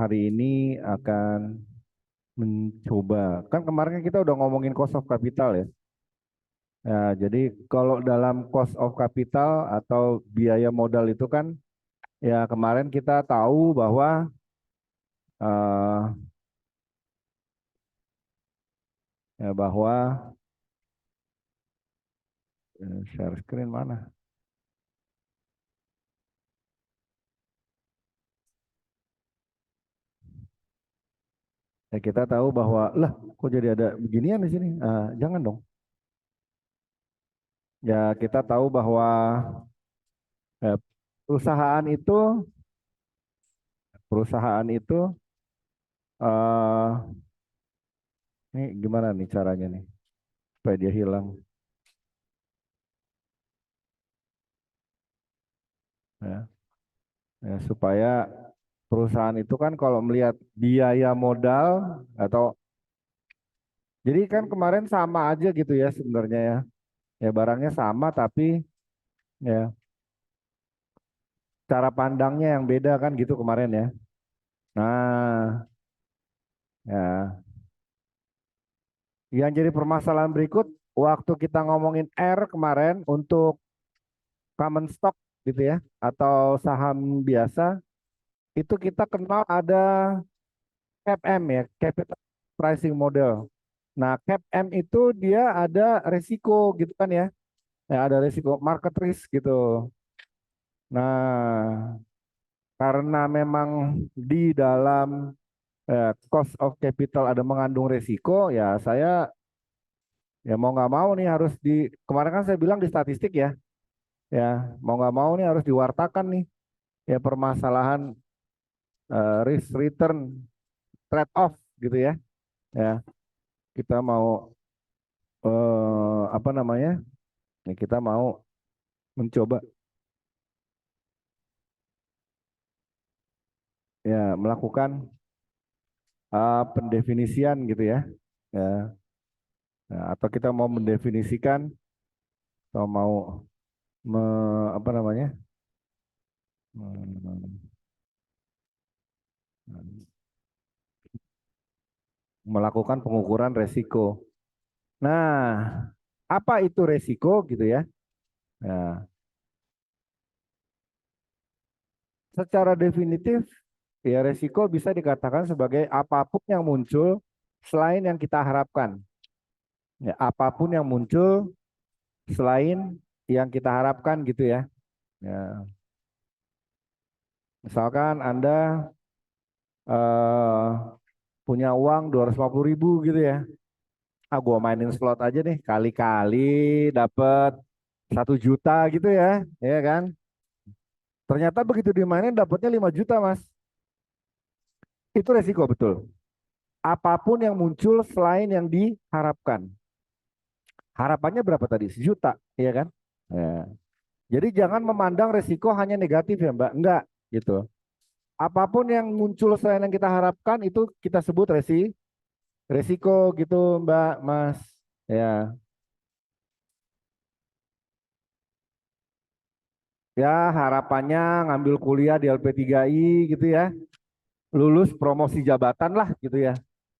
hari ini akan mencoba. Kan kemarin kan kita udah ngomongin cost of capital ya. Ya, jadi kalau dalam cost of capital atau biaya modal itu kan ya kemarin kita tahu bahwa eh, bahwa share screen mana? Ya kita tahu bahwa lah kok jadi ada beginian di sini. Jangan dong. Ya kita tahu bahwa eh, perusahaan itu perusahaan itu eh ini gimana nih caranya nih supaya dia hilang ya. Ya, supaya perusahaan itu kan kalau melihat biaya modal atau jadi kan kemarin sama aja gitu ya sebenarnya ya. Ya barangnya sama tapi ya cara pandangnya yang beda kan gitu kemarin ya. Nah, ya yang jadi permasalahan berikut waktu kita ngomongin R kemarin untuk common stock gitu ya atau saham biasa itu kita kenal ada CAPM ya, Capital Pricing Model. Nah, CAPM itu dia ada resiko gitu kan ya. Ya, ada resiko market risk gitu. Nah, karena memang di dalam cost of capital ada mengandung resiko, ya saya ya mau nggak mau nih harus di kemarin kan saya bilang di statistik ya, ya mau nggak mau nih harus diwartakan nih ya permasalahan risk return trade off gitu ya. Ya, kita mau apa namanya? Ya, kita mau mencoba ya melakukan pendefinisian gitu ya. Ya, nah, atau kita mau mendefinisikan atau mau apa namanya? Hmm, melakukan pengukuran resiko. Nah, apa itu resiko gitu ya? Nah, secara definitif ya resiko bisa dikatakan sebagai apapun yang muncul selain yang kita harapkan. Ya, apapun yang muncul selain yang kita harapkan gitu ya. Ya, misalkan Anda eh, punya uang 250.000 gitu ya. Gua mainin slot aja nih, kali-kali dapet 1 juta gitu ya kan? Ternyata begitu dimainin dapatnya 5 juta mas. Itu resiko betul. Apapun yang muncul selain yang diharapkan. Harapannya berapa tadi? 1 juta, ya kan? Ya. Jadi jangan memandang resiko hanya negatif ya Mbak. Enggak, gitu. Apapun yang muncul selain yang kita harapkan itu kita sebut resiko gitu Mbak, Mas. Ya, ya harapannya ngambil kuliah di LP3I gitu ya. Lulus promosi jabatan lah gitu ya.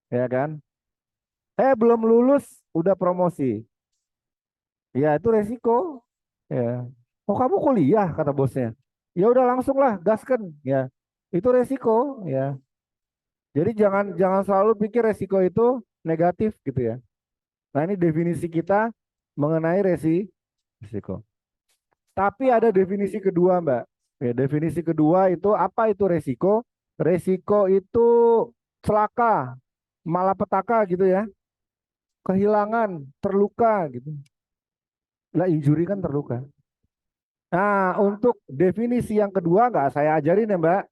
Ya kan? Belum lulus udah promosi. Ya itu resiko. Ya. Oh kamu kuliah kata bosnya. Ya udah langsung lah gasken. Ya itu resiko. Ya. Jadi jangan jangan selalu pikir resiko itu negatif gitu ya. Nah ini definisi kita mengenai resiko. Tapi ada definisi kedua Mbak. Ya, definisi kedua itu apa itu resiko? Resiko itu celaka, malapetaka gitu ya. Kehilangan, terluka gitu. Lah injury kan terluka. Nah, untuk definisi yang kedua nggak saya ajarin ya Mbak.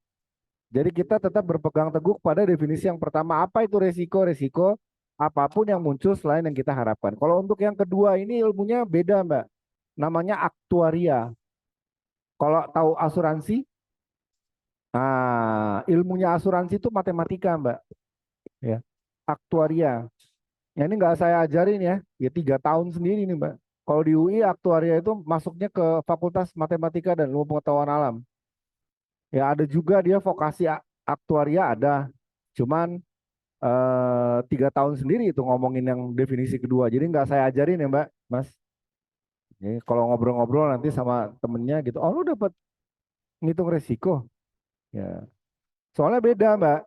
Jadi kita tetap berpegang teguh pada definisi yang pertama. Apa itu resiko? Resiko apapun yang muncul selain yang kita harapkan. Kalau untuk yang kedua ini ilmunya beda Mbak. Namanya aktuaria. Kalau tahu asuransi, ilmunya asuransi itu matematika Mbak. Ya, aktuaria. Ya, ini nggak saya ajarin ya. Ya 3 tahun sendiri nih Mbak. Kalau di UI aktuaria itu masuknya ke Fakultas Matematika dan Ilmu Pengetahuan Alam. Ya ada juga dia vokasi aktuaria ada, cuman 3 tahun sendiri itu ngomongin yang definisi kedua. Jadi nggak saya ajarin ya Mbak, Mas. Jadi kalau ngobrol-ngobrol nanti sama temennya gitu, oh lu dapat ngitung resiko. Ya, soalnya beda Mbak.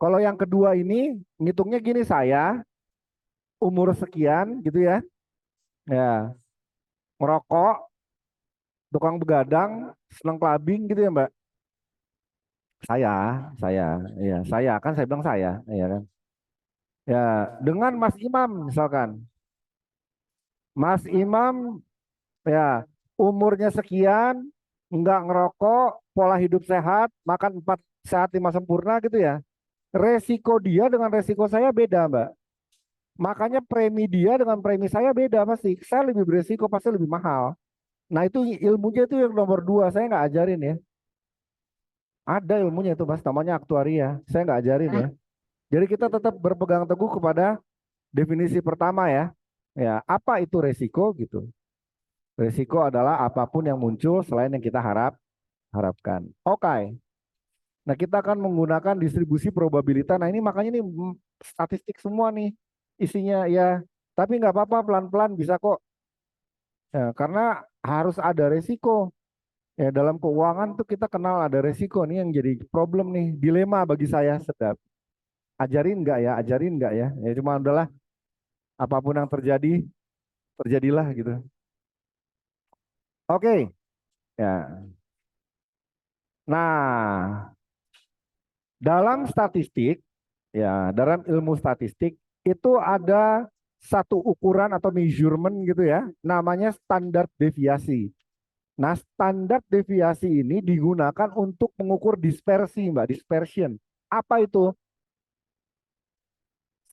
Kalau yang kedua ini ngitungnya gini, saya umur sekian gitu ya, ya ngerokok, tukang begadang, senang clubbing gitu ya Mbak. Saya, saya, ya saya kan saya bilang saya, ya kan. Ya, dengan Mas Imam misalkan, Mas Imam ya umurnya sekian, nggak ngerokok, pola hidup sehat, makan 4 sehat 5 sempurna gitu ya. Resiko dia dengan resiko saya beda, Mbak. Makanya premi dia dengan premi saya beda pasti. Saya lebih beresiko, pasti lebih mahal. Nah itu ilmunya itu yang nomor dua, saya nggak ajarin ya. Ada ilmunya itu Mas, namanya aktuaria. Saya nggak ajarin ya. Jadi kita tetap berpegang teguh kepada definisi pertama ya. Ya, apa itu resiko gitu? Resiko adalah apapun yang muncul selain yang kita harapkan. Oke. Nah, kita akan menggunakan distribusi probabilitas. Nah, ini makanya nih statistik semua nih isinya ya. Tapi nggak apa-apa, pelan-pelan bisa kok. Ya, karena harus ada resiko. Ya, dalam keuangan tuh kita kenal ada resiko nih yang jadi problem nih, dilema bagi saya sedap. Ajarin nggak ya, ajarin nggak ya. Ya cuma udahlah, apapun yang terjadi, terjadilah gitu. Oke. Ya. Nah, dalam statistik, ya, dalam ilmu statistik itu ada satu ukuran atau measurement gitu ya, namanya standar deviasi. Nah, standar deviasi ini digunakan untuk mengukur dispersi, Mbak, dispersion. Apa itu?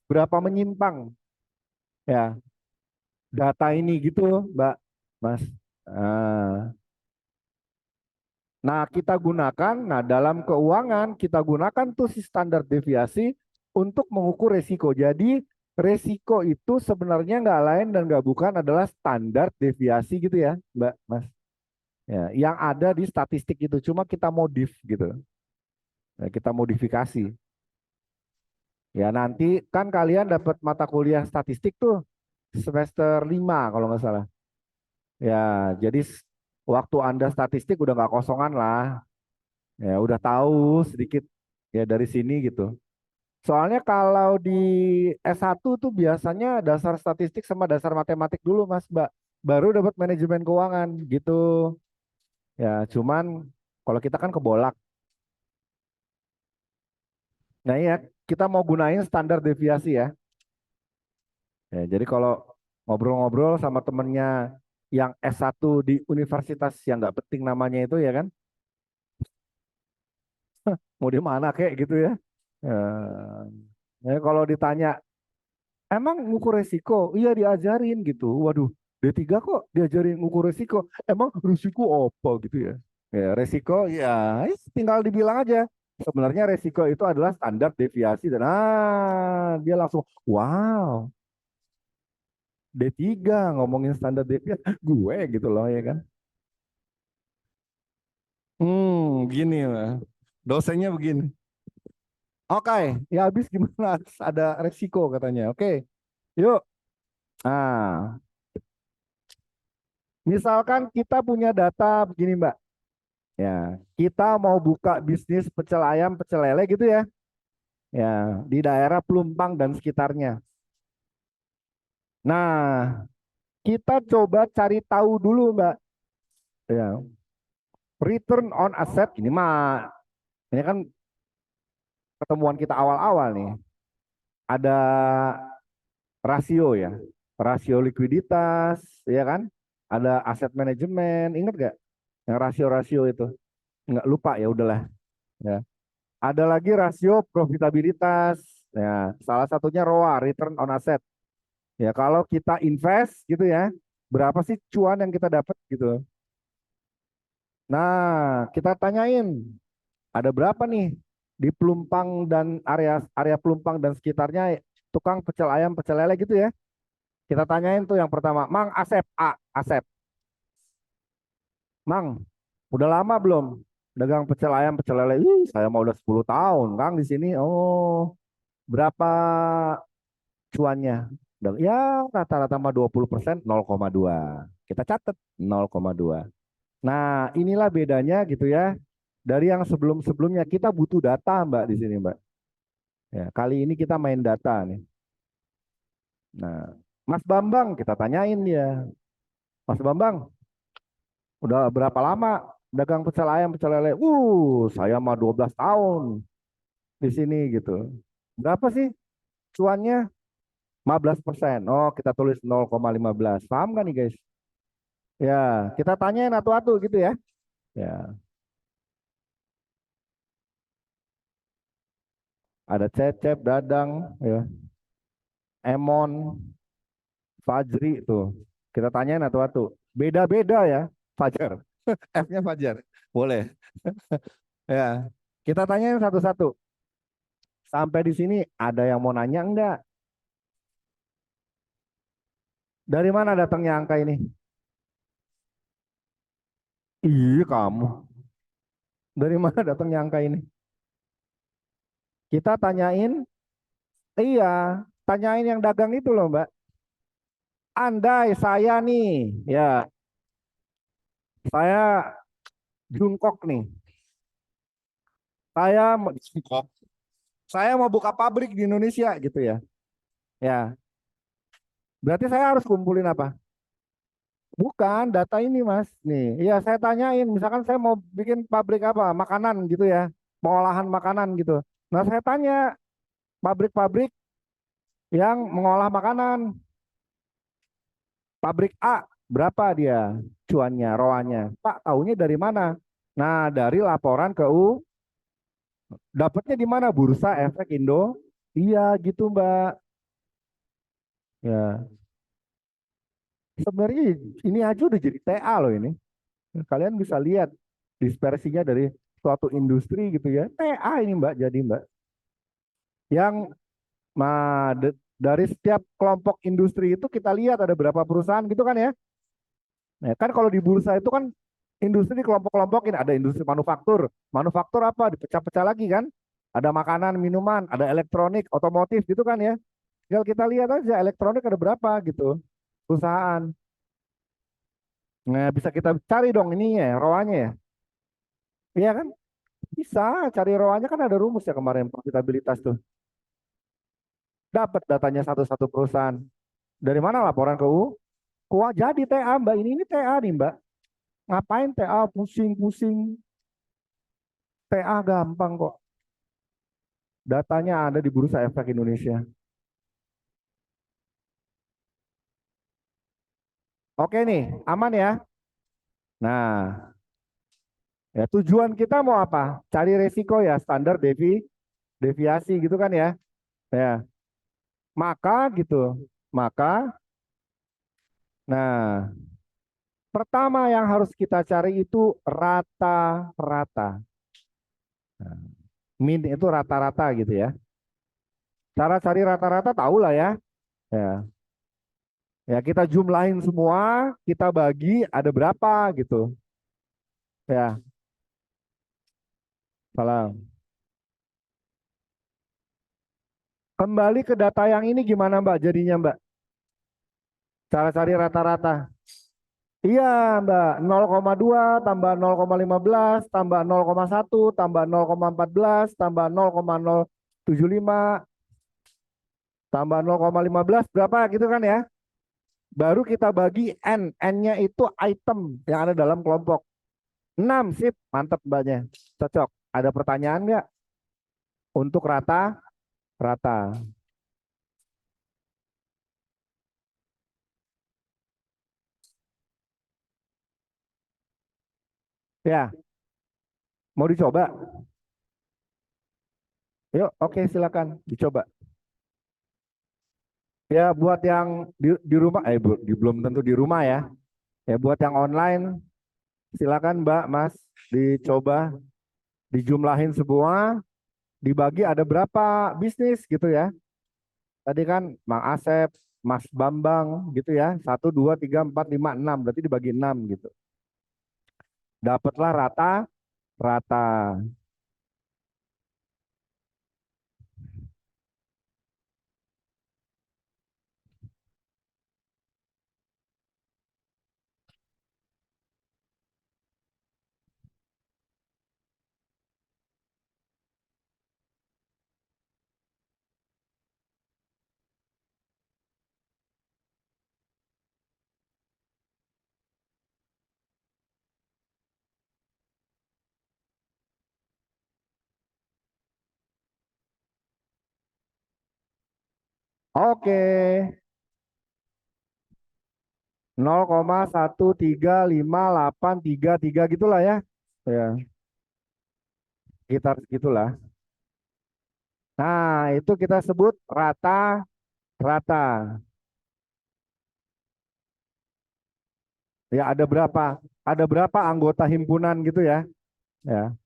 Berapa menyimpang ya data ini gitu, Mbak, Mas. Ah. Nah, kita gunakan, nah dalam keuangan kita gunakan tuh si standar deviasi untuk mengukur resiko. Jadi resiko itu sebenarnya nggak lain dan nggak bukan adalah standar deviasi gitu ya, Mbak, Mas. Ya, yang ada di statistik itu cuma kita modif gitu. Ya, kita modifikasi. Ya nanti kan kalian dapat mata kuliah statistik tuh semester 5 kalau nggak salah. Ya, jadi waktu Anda statistik udah nggak kosongan lah. Ya, udah tahu sedikit ya dari sini gitu. Soalnya kalau di S1 tuh biasanya dasar statistik sama dasar matematik dulu Mas, Mbak. Baru dapat manajemen keuangan gitu. Ya, cuman kalau kita kan kebolak. Nah, iya, kita mau gunain standar deviasi ya. Ya, jadi kalau ngobrol-ngobrol sama temennya yang S1 di universitas yang nggak penting namanya itu ya kan, mau di mana kayak gitu ya. Kalau ditanya emang ngukur resiko? Iya diajarin gitu. Waduh, D3 kok diajarin ngukur resiko? Emang risiko apa gitu ya? Ya, resiko ya tinggal dibilang aja. Sebenarnya resiko itu adalah standar deviasi dan dia langsung wow, D3 ngomongin standar deviasi gue gitu loh ya kan. Gini lah. Dosennya begini. Oke, ya habis gimana? Ada resiko katanya. Oke, yuk. Nah, misalkan kita punya data begini, Mbak. Ya, kita mau buka bisnis pecel ayam, pecel lele gitu ya. Ya, di daerah Pelumpang dan sekitarnya. Nah, kita coba cari tahu dulu, Mbak. Ya, return on asset ini kan pertemuan kita awal-awal nih. Ada rasio ya, rasio likuiditas, ya kan? Ada aset manajemen, ingat gak? Yang rasio-rasio itu, nggak lupa ya udahlah. Ya. Ada lagi rasio profitabilitas, ya salah satunya ROA, return on asset. Ya kalau kita invest gitu ya, berapa sih cuan yang kita dapat gitu. Nah kita tanyain, ada berapa nih di Pelumpang dan area Pelumpang dan sekitarnya tukang pecel ayam, pecel lele gitu ya. Kita tanyain tuh yang pertama, Mang Asep, Asep, Mang, udah lama belum? Dagang pecel ayam, pecel lele. Ih, saya mau udah 10 tahun, Kang, di sini. Oh, berapa cuannya? Ya, rata-rata mah 20%, 0,2. Kita catat 0,2. Nah, inilah bedanya gitu ya. Dari yang sebelum-sebelumnya kita butuh data, Mbak, di sini, Mbak. Ya, kali ini kita main data nih. Nah, Mas Bambang kita tanyain dia. Mas Bambang, udah berapa lama dagang pecel ayam, pecel lele? Saya mah 12 tahun di sini gitu. Berapa sih cuannya? 15%. Oh, kita tulis 0,15. Paham kan nih, guys? Ya, kita tanyain atu-atu gitu ya. Ya, ada Cecep, Dadang, ya, Emon, Fajri tuh. Kita tanyain atu-atu. Beda-beda ya, Fajar. F-nya Fajar. Boleh. Ya, kita tanyain satu-satu. Sampai di sini ada yang mau nanya enggak? Dari mana datangnya angka ini? Iya kamu. Dari mana datangnya angka ini? Kita tanyain, iya, tanyain yang dagang itu loh Mbak. Andai saya nih, ya, saya Jungkook nih. Jungkook. Saya mau buka pabrik di Indonesia gitu ya. Ya, berarti saya harus kumpulin apa? Bukan data ini Mas. Nih, iya saya tanyain, misalkan saya mau bikin pabrik apa? Makanan gitu ya. Pengolahan makanan gitu. Nah, saya tanya pabrik-pabrik yang mengolah makanan. Pabrik A, berapa dia cuannya, roannya? Pak, tahunya dari mana? Nah, dari laporan ke U, dapatnya di mana? Bursa Efek Indo. Iya, gitu Mbak. Ya, sebenarnya ini aja udah jadi TA loh ini. Kalian bisa lihat dispersinya dari suatu industri gitu ya. TA ini Mbak, jadi Mbak. Yang dari setiap kelompok industri itu kita lihat ada berapa perusahaan gitu kan ya. Nah, kan kalau di bursa itu kan industri di kelompok-kelompokin, ada industri manufaktur. Manufaktur apa? Dipecah-pecah lagi kan? Ada makanan, minuman, ada elektronik, otomotif gitu kan ya. Tinggal kita lihat aja elektronik ada berapa gitu perusahaan. Nah, bisa kita cari dong ininya ya, roanya ya. Iya kan? Bisa cari roanya kan ada rumus ya kemarin profitabilitas tuh. Dapat datanya satu-satu perusahaan. Dari mana laporan ke U? Kuah jadi TA Mbak. Ini TA nih Mbak. Ngapain TA pusing-pusing? TA gampang kok. Datanya ada di Bursa Efek Indonesia. Oke nih, aman ya. Nah, ya tujuan kita mau apa? Cari resiko ya, standar deviasi gitu kan ya. Ya, maka gitu. Maka, nah, pertama yang harus kita cari itu rata-rata. Nah, min itu rata-rata gitu ya. Cara cari rata-rata tahu lah ya. Ya, ya kita jumlahin semua, kita bagi ada berapa gitu. Ya, salam. Kembali ke data yang ini gimana Mbak jadinya Mbak? Cara cari rata-rata. Iya Mbak, 0,2 tambah 0,15 tambah 0,1 tambah 0,14 tambah 0,075 tambah 0,15 berapa gitu kan ya? Baru kita bagi N. N-nya itu item yang ada dalam kelompok. 6 sip, mantap Mbaknya. Cocok. Ada pertanyaan nggak untuk rata-rata? Ya, mau dicoba? Yuk, oke silakan dicoba. Ya buat yang di rumah, belum tentu di rumah ya. Ya buat yang online, silakan Mbak, Mas, dicoba, dijumlahin semua, dibagi ada berapa bisnis gitu ya. Tadi kan Mang Asep, Mas Bambang gitu ya, 1, 2, 3, 4, 5, 6, berarti dibagi 6 gitu. Dapatlah rata, rata. Oke, 0,135833 gitulah ya. Ya, sekitar segitulah. Nah, itu kita sebut rata-rata. Ya, ada berapa? Ada berapa anggota himpunan gitu ya? Ya.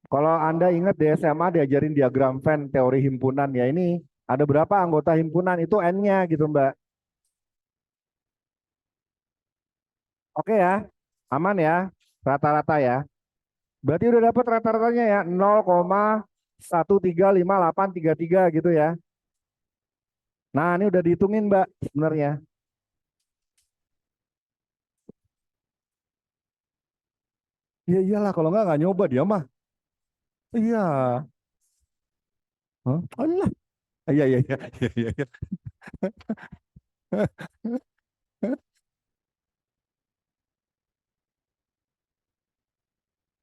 Kalau Anda ingat di SMA diajarin diagram Venn teori himpunan ya ini ada berapa anggota himpunan itu N-nya gitu Mbak. Oke ya, aman ya, rata-rata ya. Berarti udah dapat rata-ratanya ya 0,135833 gitu ya. Nah ini udah dihitungin Mbak sebenarnya. Iya iyalah kalau nggak nyoba dia mah. Iya. Hah? Allah. Iya iya iya iya iya. Iya.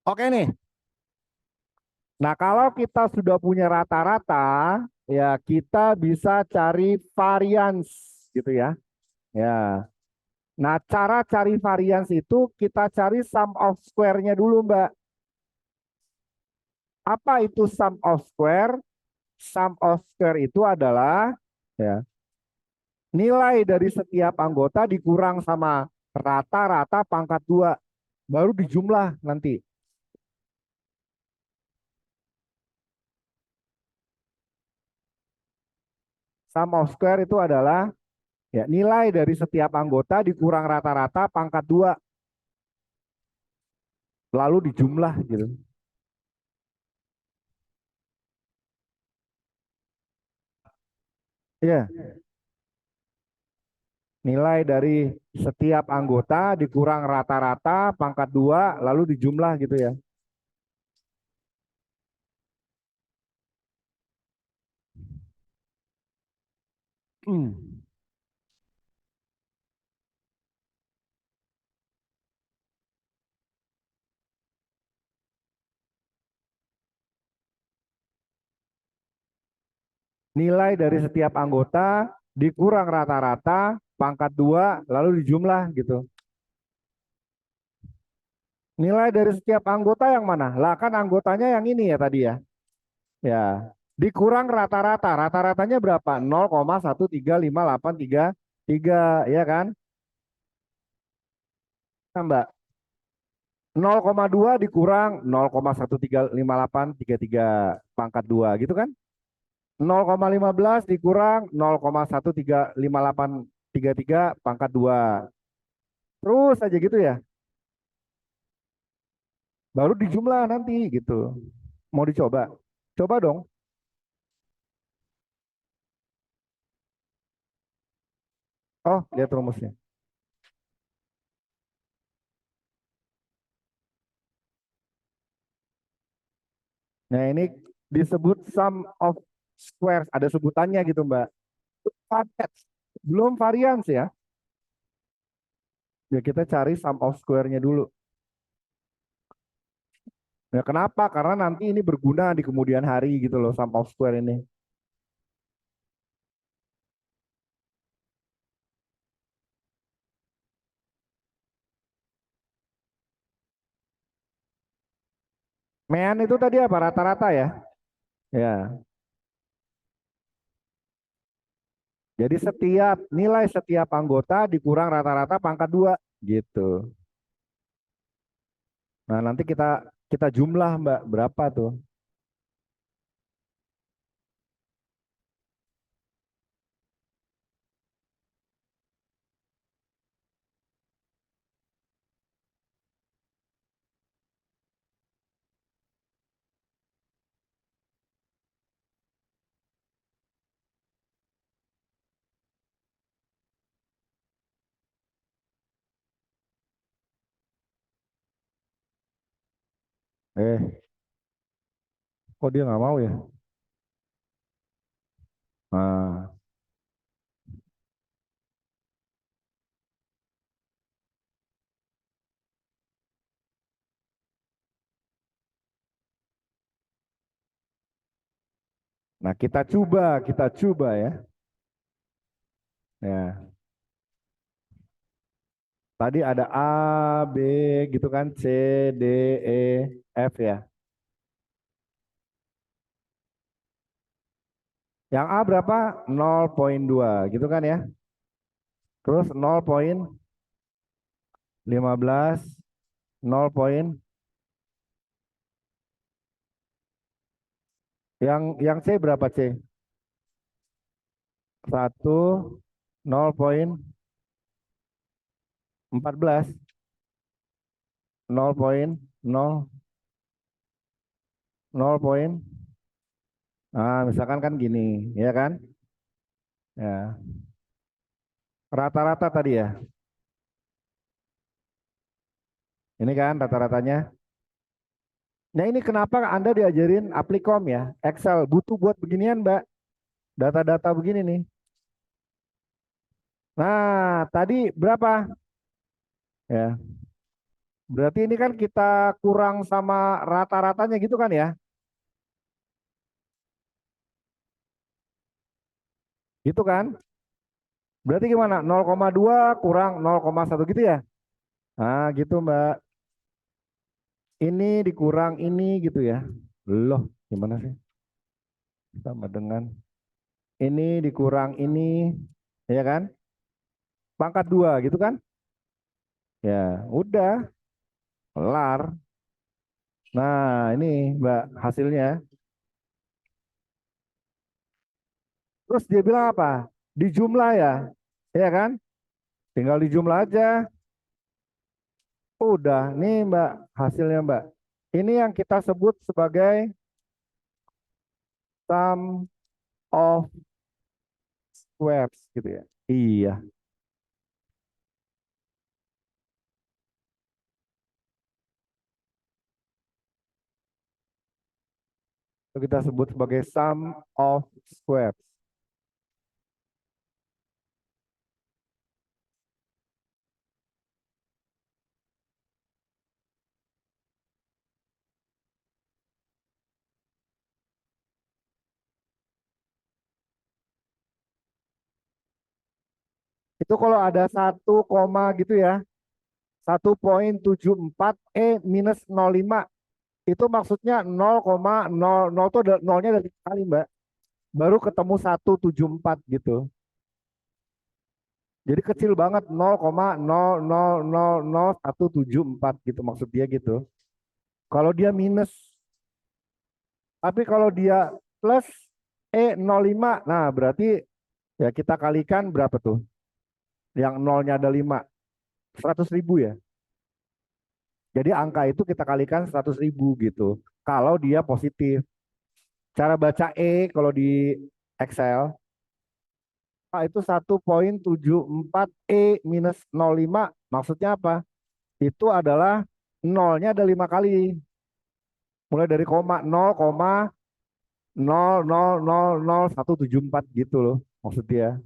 Oke nih. Nah, kalau kita sudah punya rata-rata, ya kita bisa cari varians gitu ya. Ya. Nah, cara cari varians itu kita cari sum of square-nya dulu, Mbak. Apa itu sum of square? Sum of square itu adalah ya, nilai dari setiap anggota dikurang sama rata-rata pangkat 2. Baru dijumlah nanti. Sum of square itu adalah ya, nilai dari setiap anggota dikurang rata-rata pangkat 2. Lalu dijumlah gitu. Iya, nilai dari setiap anggota dikurang rata-rata pangkat 2 lalu dijumlah gitu ya. Hmm. Nilai dari setiap anggota dikurang rata-rata pangkat 2 lalu dijumlah gitu. Nilai dari setiap anggota yang mana? Lah kan anggotanya yang ini ya tadi ya. Ya. Dikurang rata-rata. Rata-ratanya berapa? 0,135833 ya kan? Nah, Mbak. 0,2 dikurang 0,135833 pangkat 2 gitu kan? 0,15 dikurang 0,135833 pangkat 2. Terus aja gitu ya. Baru dijumlah nanti gitu. Mau dicoba? Coba dong. Oh, lihat rumusnya. Nah, ini disebut sum of squares. Ada sebutannya gitu, Mbak. Variance. Belum varians ya. Ya kita cari sum of square-nya dulu. Ya kenapa? Karena nanti ini berguna di kemudian hari gitu loh sum of square ini. Mean itu tadi apa? Rata-rata ya? Ya. Jadi setiap nilai setiap anggota dikurang rata-rata pangkat 2 gitu. Nah, nanti kita kita jumlah, Mbak, berapa tuh? Kok dia nggak mau ya? Nah, nah, kita coba ya. Ya, tadi ada A, B gitu kan, C, D, E, F ya. Yang A berapa? 0,2 gitu kan ya. Terus 0,15, 0 poin. Yang C berapa C? Satu, 0,14, 0,0, 0 poin. Nah, misalkan kan gini, ya kan? Ya, rata-rata tadi ya. Ini kan rata-ratanya. Nah, ini kenapa Anda diajarin Applikom ya? Excel butuh buat beginian, Mbak. Data-data begini nih. Nah, tadi berapa? Ya, berarti ini kan kita kurang sama rata-ratanya gitu kan ya? Gitu kan? Berarti gimana? 0,2 kurang 0,1 gitu ya? Nah, gitu Mbak. Ini dikurang ini gitu ya. Loh, gimana sih? Sama dengan ini dikurang ini, ya kan? Pangkat 2 gitu kan? Ya, udah, kelar. Nah, ini Mbak hasilnya. Terus dia bilang apa? Dijumlah ya, ya kan? Tinggal dijumlah aja. Udah, nih Mbak hasilnya Mbak. Ini yang kita sebut sebagai sum of squares gitu ya. Iya, itu kita sebut sebagai sum of squares. Itu kalau ada satu koma gitu ya, 1,74 minus 0,5 itu maksudnya 0,00 itu nolnya dari kali Mbak. Baru ketemu 174 gitu. Jadi kecil banget 0,0000174 gitu maksud dia gitu. Kalau dia minus, tapi kalau dia plus 0,5, nah berarti ya kita kalikan berapa tuh? Yang nolnya ada 5, 100.000 ya. Jadi angka itu kita kalikan 100.000 gitu. Kalau dia positif. Cara baca kalau di Excel, itu 1,74 minus 0,5 maksudnya apa? Itu adalah nolnya ada 5 kali. Mulai dari koma 0,0000174 gitu loh maksud dia.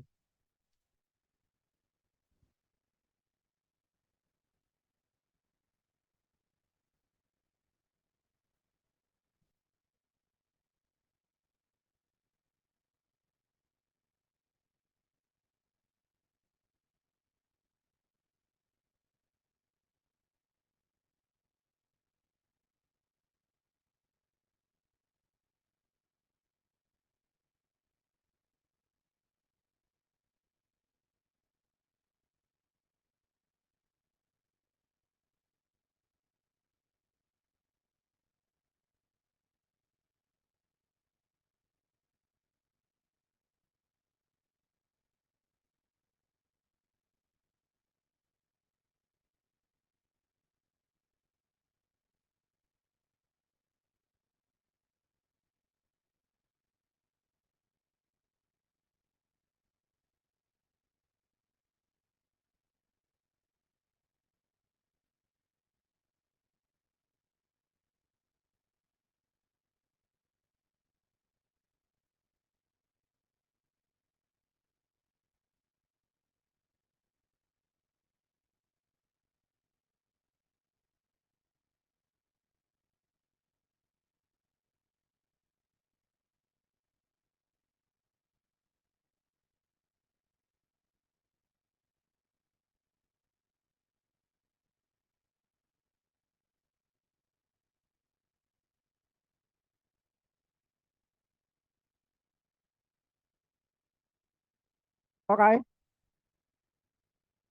Oke.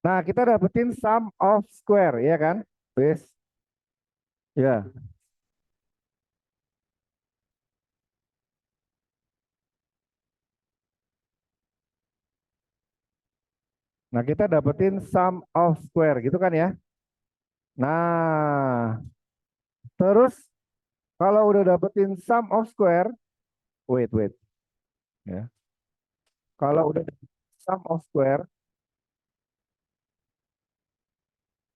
Nah, kita dapetin sum of square, ya kan? Yes. Ya. Nah, kita dapetin sum of square, gitu kan ya? Nah, terus kalau udah dapetin sum of square, wait. Ya. Kalau udah dapetin sum of square,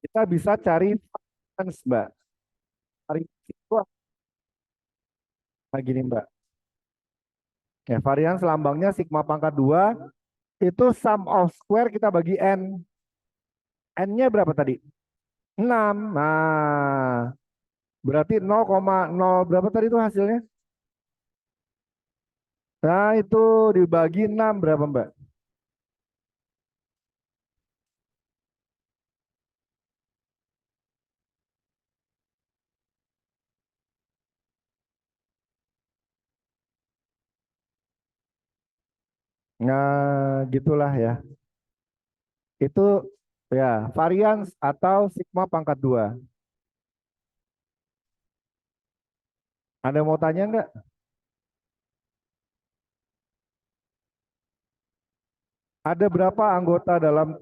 kita bisa cari variance, Mbak. Variance itu apa gini, Mbak? Ya, varians lambangnya sigma pangkat 2 itu sum of square kita bagi n. N-nya berapa tadi? 6. Nah, berarti 0,0 berapa tadi itu hasilnya? Nah, itu dibagi 6 berapa, Mbak? Nah, gitulah ya. Itu ya varians atau sigma pangkat 2. Ada mau tanya nggak? Ada berapa anggota dalam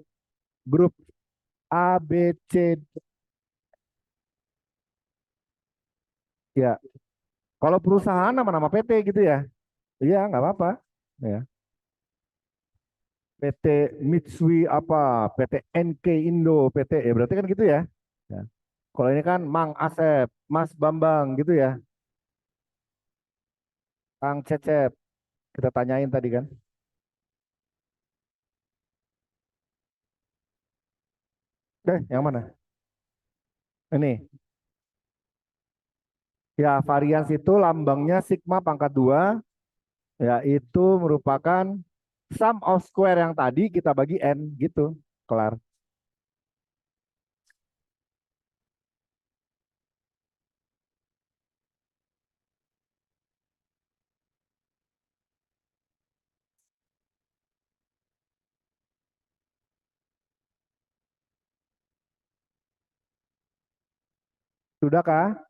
grup A, B, C? Ya, kalau perusahaan nama-nama PT gitu ya. Iya, nggak apa-apa. Ya. PT Mitsui apa, PT NK Indo, PT ya berarti kan gitu ya. Ya. Kalau ini kan Mang Asep, Mas Bambang gitu ya, Kang Cecep, kita tanyain tadi kan. Yang mana? Ini. Ya, varians itu lambangnya sigma pangkat 2, yaitu merupakan sum of square yang tadi kita bagi n gitu. Kelar. Sudahkah?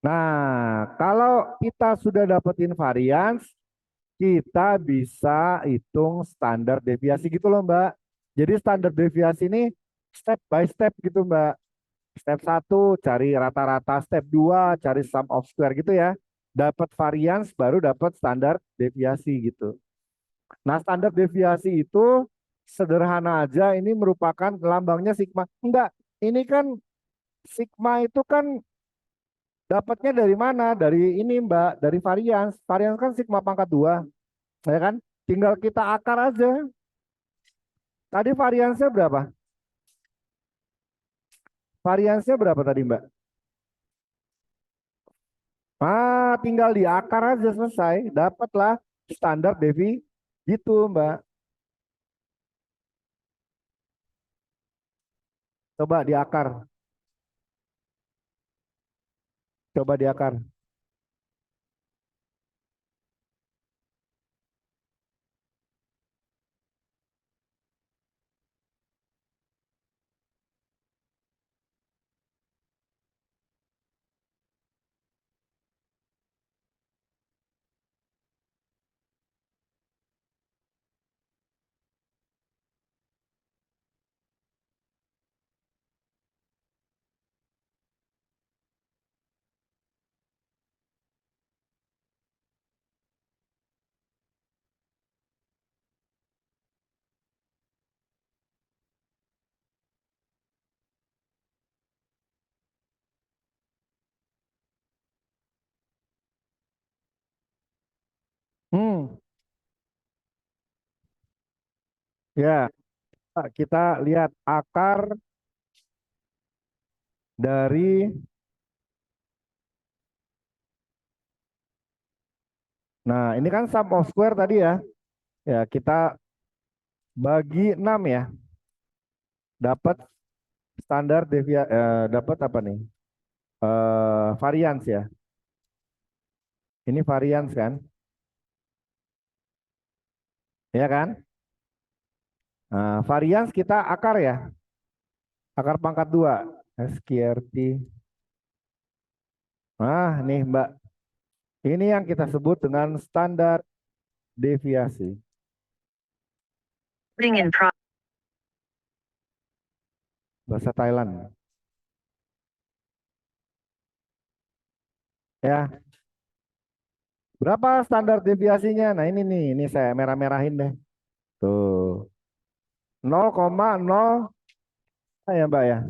Nah, kalau kita sudah dapetin varians, kita bisa hitung standar deviasi gitu loh, Mbak. Jadi standar deviasi ini step by step gitu, Mbak. Step satu cari rata-rata, step 2 cari sum of square gitu ya. Dapat varians baru dapat standar deviasi gitu. Nah, standar deviasi itu sederhana aja, ini merupakan lambangnya sigma. Enggak, ini kan sigma itu kan dapatnya dari mana? Dari ini, Mbak, dari varians. Varians kan sigma pangkat 2, ya kan? Tinggal kita akar aja. Tadi variansnya berapa? Variansnya berapa tadi, Mbak? Tinggal diakar aja selesai. Dapatlah standar devi gitu, Mbak. Coba diakar. Coba diakar. Ya, kita lihat akar dari, nah ini kan sum of square tadi ya. Ya, kita bagi 6 ya. Dapat standar dapat apa nih? Variance ya. Ini variance kan? Ya kan? Nah, variance kita akar ya. Akar pangkat 2. SQRT. Nah, nih Mbak. Ini yang kita sebut dengan standar deviasi. Bahasa Thailand. Ya, berapa standar deviasinya? Nah, ini nih, ini saya merah-merahin deh. Tuh, 0,0 ya Mbak ya.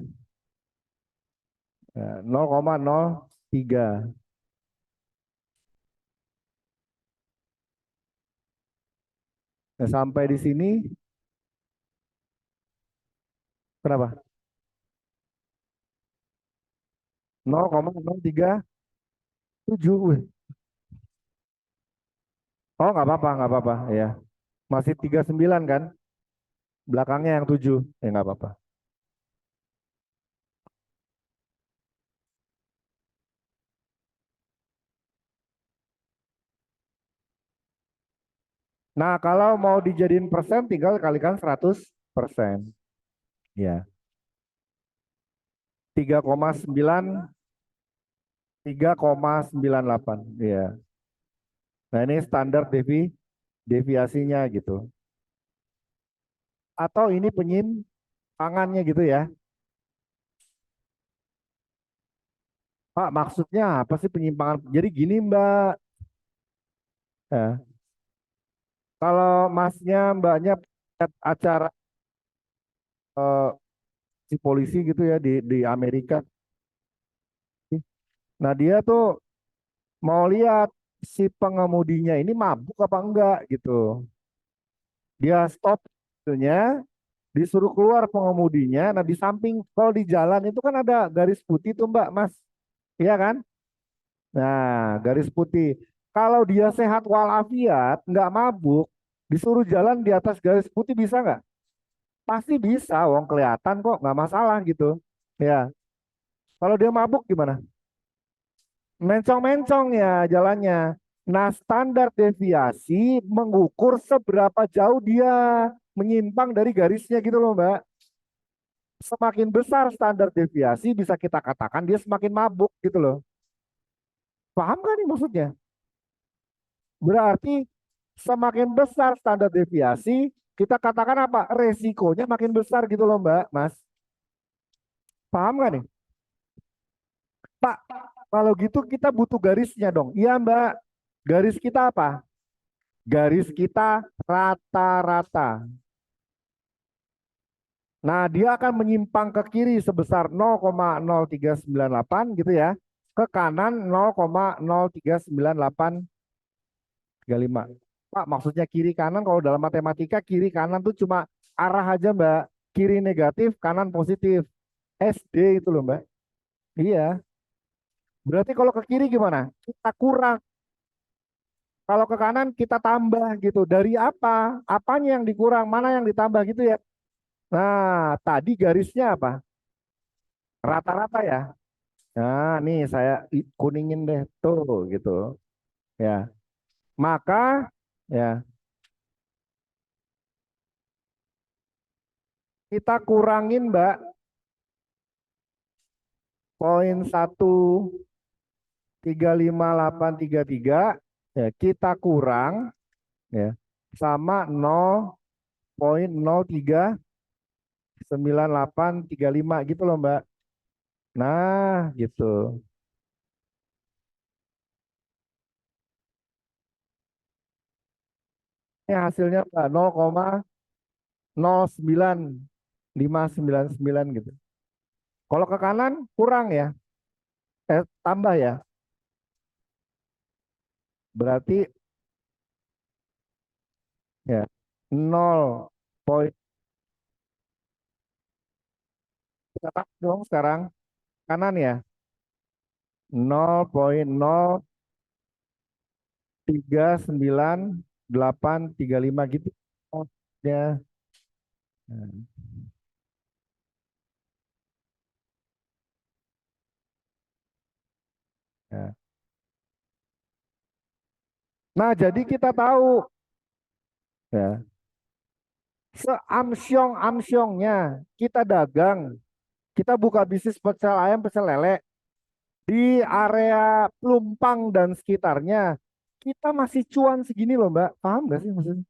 0,03. Nah, sampai di sini berapa? 0,037. Wih. Oh, nggak apa-apa, nggak apa-apa. Ya, masih 39 kan? Belakangnya yang 7. Ya, nggak apa-apa. Nah, kalau mau dijadiin persen, tinggal kalikan 100%. Ya, 3,9, 3,98. Ya. Nah, ini standar deviasinya gitu. Atau ini penyimpangannya gitu ya. Pak, maksudnya apa sih penyimpangan? Jadi gini, Mbak. Ya, kalau masnya, mbaknya lihat acara eh, si polisi gitu ya di Amerika. Nah, dia tuh mau lihat si pengemudinya ini mabuk apa enggak gitu. Dia stop mobilnya, disuruh keluar pengemudinya. Nah, di samping kalau di jalan itu kan ada garis putih tuh Mbak, Mas. Iya kan? Nah, garis putih. Kalau dia sehat walafiat, nggak mabuk, disuruh jalan di atas garis putih bisa nggak? Pasti bisa, wong kelihatan kok, nggak masalah gitu. Ya, kalau dia mabuk gimana? Mencong-mencong ya jalannya. Nah, standar deviasi mengukur seberapa jauh dia menyimpang dari garisnya gitu loh, Mbak. Semakin besar standar deviasi bisa kita katakan dia semakin mabuk gitu loh. Paham gak nih maksudnya? Berarti semakin besar standar deviasi, kita katakan apa? Resikonya makin besar gitu loh, Mbak, Mas. Paham gak nih? Pak, kalau gitu kita butuh garisnya dong. Iya, Mbak. Garis kita apa? Garis kita rata-rata. Nah, dia akan menyimpang ke kiri sebesar 0,0398 gitu ya. Ke kanan 0,0398835. Pak, maksudnya kiri kanan kalau dalam matematika kiri kanan tuh cuma arah aja, Mbak. Kiri negatif, kanan positif. SD itu loh, Mbak. Iya. Berarti kalau ke kiri gimana? Kita kurang. Kalau ke kanan kita tambah gitu. Dari apa? Apanya yang dikurang? Mana yang ditambah gitu ya? Nah, tadi garisnya apa? Rata-rata ya. Nah, nih saya kuningin deh tuh gitu. Ya. Maka ya kita kurangin Mbak poin 1,35833 ya kita kurang ya sama 0,03835 gitu loh Mbak. Nah, gitu. Ini hasilnya Mbak 0,09599 gitu. Kalau ke kanan kurang ya, tambah ya. Berarti ya 0. Poin catat dong sekarang kanan ya. 0,03985 gitu. Oh, ya. Nah, ya. Nah, jadi kita tahu ya, seamsyong-amsyongnya kita dagang, kita buka bisnis pecel ayam, pecel lele di area Plumpang dan sekitarnya, kita masih cuan segini loh Mbak. Paham gak sih maksudnya?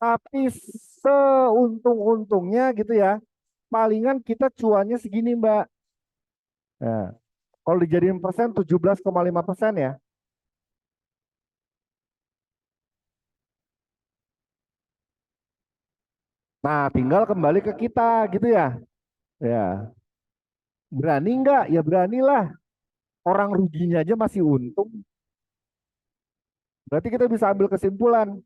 Tapi seuntung-untungnya gitu ya, palingan kita cuannya segini Mbak. Nah, kalau dijadiin persen 17,5% ya. Nah, tinggal kembali ke kita gitu ya. Ya, berani nggak? Ya beranilah. Orang ruginya aja masih untung. Berarti kita bisa ambil kesimpulan,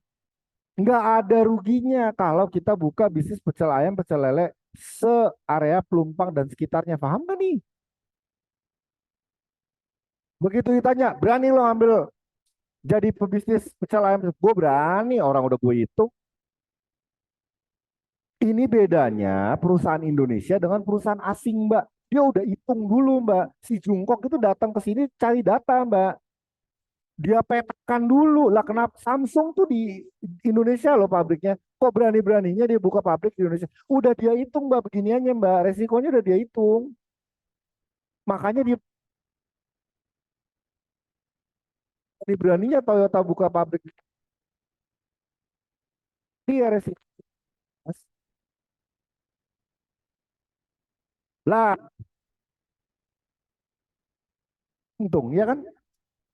nggak ada ruginya kalau kita buka bisnis pecel ayam, pecel lele se-area Pelumpang dan sekitarnya. Paham nggak nih? Begitu ditanya, berani lo ambil jadi pebisnis pecel ayam? Gue berani, orang udah gue hitung. Ini bedanya perusahaan Indonesia dengan perusahaan asing, Mbak. Dia udah hitung dulu, Mbak. Si Jungkok itu datang ke sini cari data, Mbak. Dia petakan dulu lah, kenapa Samsung tuh di Indonesia loh pabriknya, kok berani-beraninya dia buka pabrik di Indonesia? Udah dia hitung Mbak, beginiannya Mbak, resikonya udah dia hitung. Makanya dia beraninya Toyota buka pabrik, dia resiko. Lah untung ya kan,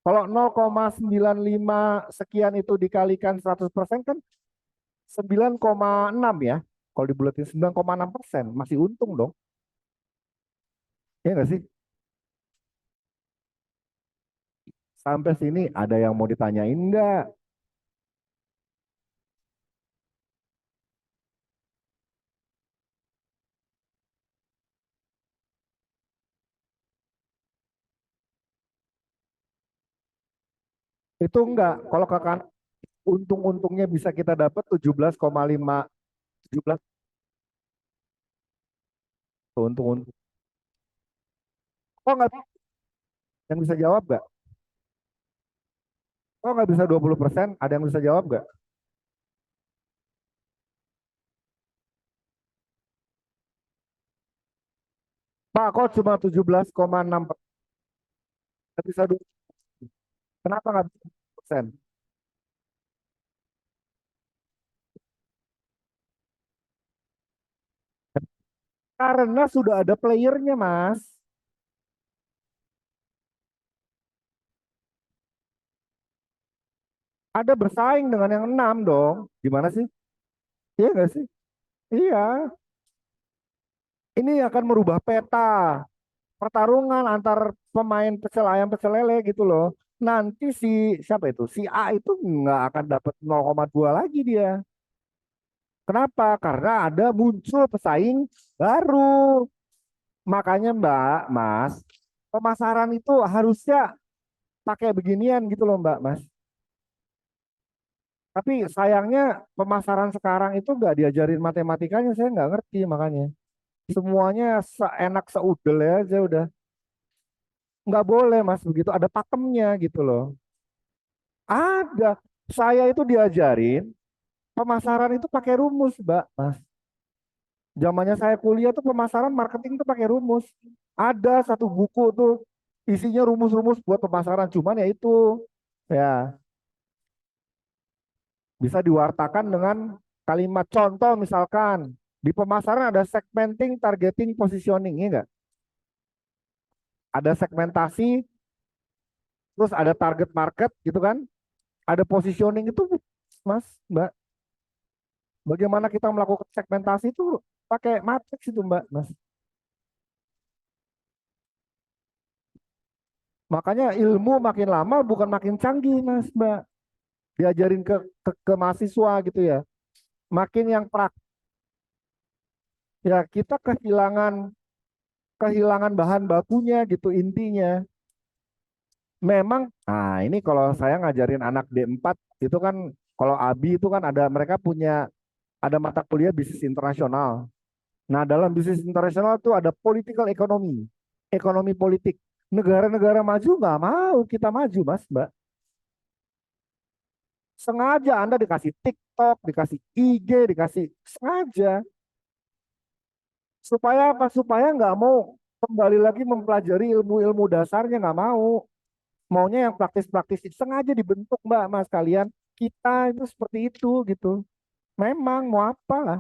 kalau 0,95 sekian itu dikalikan 100% kan 9,6 ya, kalau dibulatin 9,6%, masih untung dong, ya nggak sih? Sampai sini ada yang mau ditanyain nggak? Itu enggak, kalau kakak untung-untungnya bisa kita dapat 17,5, 17 tuh untung-untung. Oh nggak, yang bisa jawab nggak? Oh nggak bisa 20%? Ada yang bisa jawab nggak? Pak, kok cuma 17,6%? Nggak bisa 20. Kenapa nggak bisa 20%? Karena sudah ada playernya, Mas. Ada bersaing dengan yang 6 dong. Gimana sih? Iya nggak sih? Iya. Ini akan merubah peta pertarungan antar pemain pecel ayam pecel lele gitu loh. Nanti si siapa itu? Si A itu nggak akan dapat 0,2 lagi dia. Kenapa? Karena ada muncul pesaing baru. Makanya Mbak, Mas, pemasaran itu harusnya pakai beginian gitu loh Mbak, Mas. Tapi sayangnya pemasaran sekarang itu nggak diajarin matematikanya, saya nggak ngerti makanya. Semuanya seenak seudel ya aja udah. Nggak boleh Mas begitu, ada pakemnya gitu loh. Ada. Saya itu diajarin pemasaran itu pakai rumus, Mbak, Mas. Zamannya saya kuliah tuh pemasaran marketing tuh pakai rumus. Ada satu buku tuh isinya rumus-rumus buat pemasaran. Cuman ya itu ya bisa diwartakan dengan kalimat contoh misalkan di pemasaran ada segmenting, targeting, positioning, ya enggak? Ada segmentasi, terus ada target market gitu kan? Ada positioning itu, Mas, Mbak. Bagaimana kita melakukan segmentasi itu pakai matriks itu, Mbak, Mas. Makanya ilmu makin lama bukan makin canggih, Mas, Mbak. Diajarin ke mahasiswa gitu ya. makin yang ya kita kehilangan kehilangan bahan bakunya gitu intinya. Memang, nah ini kalau saya ngajarin anak D4 itu kan, kalau Abi itu kan ada, mereka punya ada mata kuliah bisnis internasional. Nah, dalam bisnis internasional tuh ada political economy, ekonomi politik. Negara-negara maju nggak mau kita maju, Mas, Mbak. Sengaja Anda dikasih TikTok, dikasih IG, dikasih sengaja. Supaya apa? Supaya nggak mau kembali lagi mempelajari ilmu-ilmu dasarnya, nggak mau. Maunya yang praktis-praktis. Sengaja dibentuk, Mbak, Mas, kalian. Kita itu seperti itu gitu. Memang mau apa lah.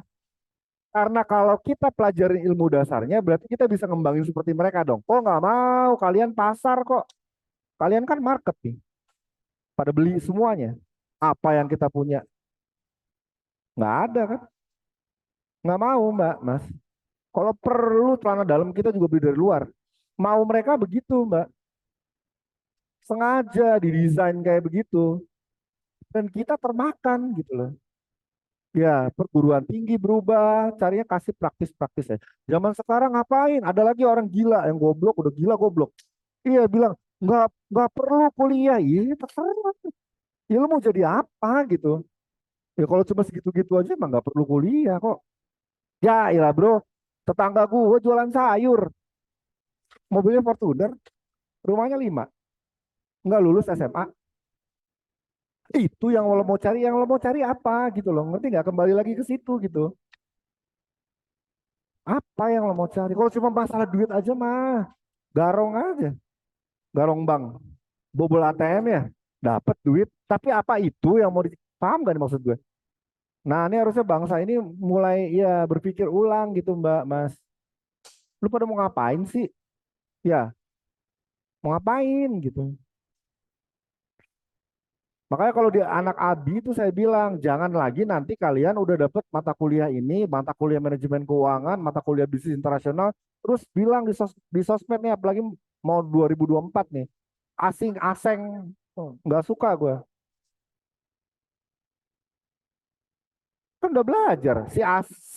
Karena kalau kita pelajarin ilmu dasarnya, berarti kita bisa ngembangin seperti mereka dong. Kok nggak mau? Kalian pasar kok. Kalian kan market nih. Pada beli semuanya. Apa yang kita punya? Nggak ada kan? Nggak mau, Mbak, Mas. Kalau perlu celana dalam kita juga beli dari luar. Mau mereka begitu, Mbak. Sengaja didesain kayak begitu. Dan kita termakan gitu loh. Ya, perguruan tinggi berubah, carinya kasih praktis-praktis ya. Zaman sekarang ngapain? Ada lagi orang gila yang goblok, udah gila goblok. Iya bilang nggak perlu kuliah, iya terserah. Ya lu mau jadi apa gitu? Ya kalau cuma segitu-gitu aja emang nggak perlu kuliah kok. Ya iyalah bro, tetangga gue jualan sayur, mobilnya Fortuner, rumahnya 5, nggak lulus SMA. Itu yang lo mau cari, yang lo mau cari apa gitu loh, ngerti nggak? Kembali lagi ke situ gitu. Apa yang lo mau cari? Kalau cuma masalah duit aja mah, garong aja, garong bank, bobol ATM ya, dapat duit. Tapi apa itu yang mau paham gak nih maksud gue? Nah ini harusnya bangsa ini mulai ya berpikir ulang gitu Mbak, Mas. Lu pada mau ngapain sih? Ya, mau ngapain gitu. Makanya kalau di anak Abi itu saya bilang, jangan lagi nanti kalian udah dapet mata kuliah ini, mata kuliah manajemen keuangan, mata kuliah bisnis internasional, terus bilang di sosmed nih, apalagi mau 2024 nih, asing-aseng, nggak suka gue. Kan udah belajar, si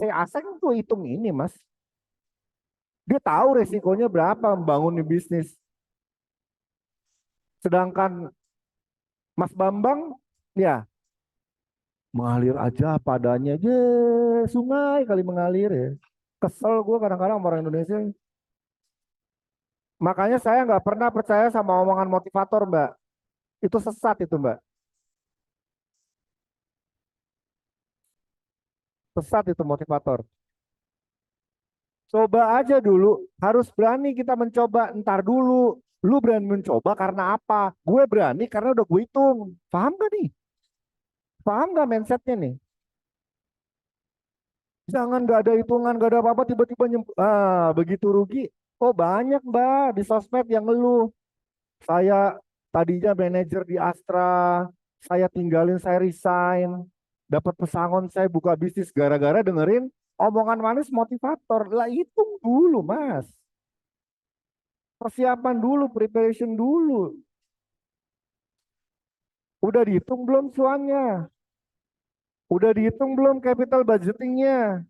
aseng tuh hitung ini mas, dia tahu resikonya berapa membangun di bisnis. Sedangkan Mas Bambang, ya mengalir aja padanya, je sungai kali mengalir ya. Kesel gue kadang-kadang sama orang Indonesia. Makanya saya nggak pernah percaya sama omongan motivator, Mbak. Itu sesat itu, Mbak. Sesat itu motivator. Coba aja dulu. Harus berani kita mencoba. Ntar dulu. Lu berani mencoba karena apa? Gue berani karena udah gue hitung. Paham gak nih? Paham gak mindsetnya nih? Jangan gak ada hitungan, gak ada apa-apa, tiba-tiba begitu rugi. Oh banyak, Mbak, di sosmed yang ngeluh. Saya tadinya manajer di Astra, saya tinggalin, saya resign, dapat pesangon, saya buka bisnis gara-gara dengerin omongan manis motivator. Lah hitung dulu, Mas. Persiapan dulu, preparation dulu. Udah dihitung belum cuannya? Udah dihitung belum capital budgetingnya?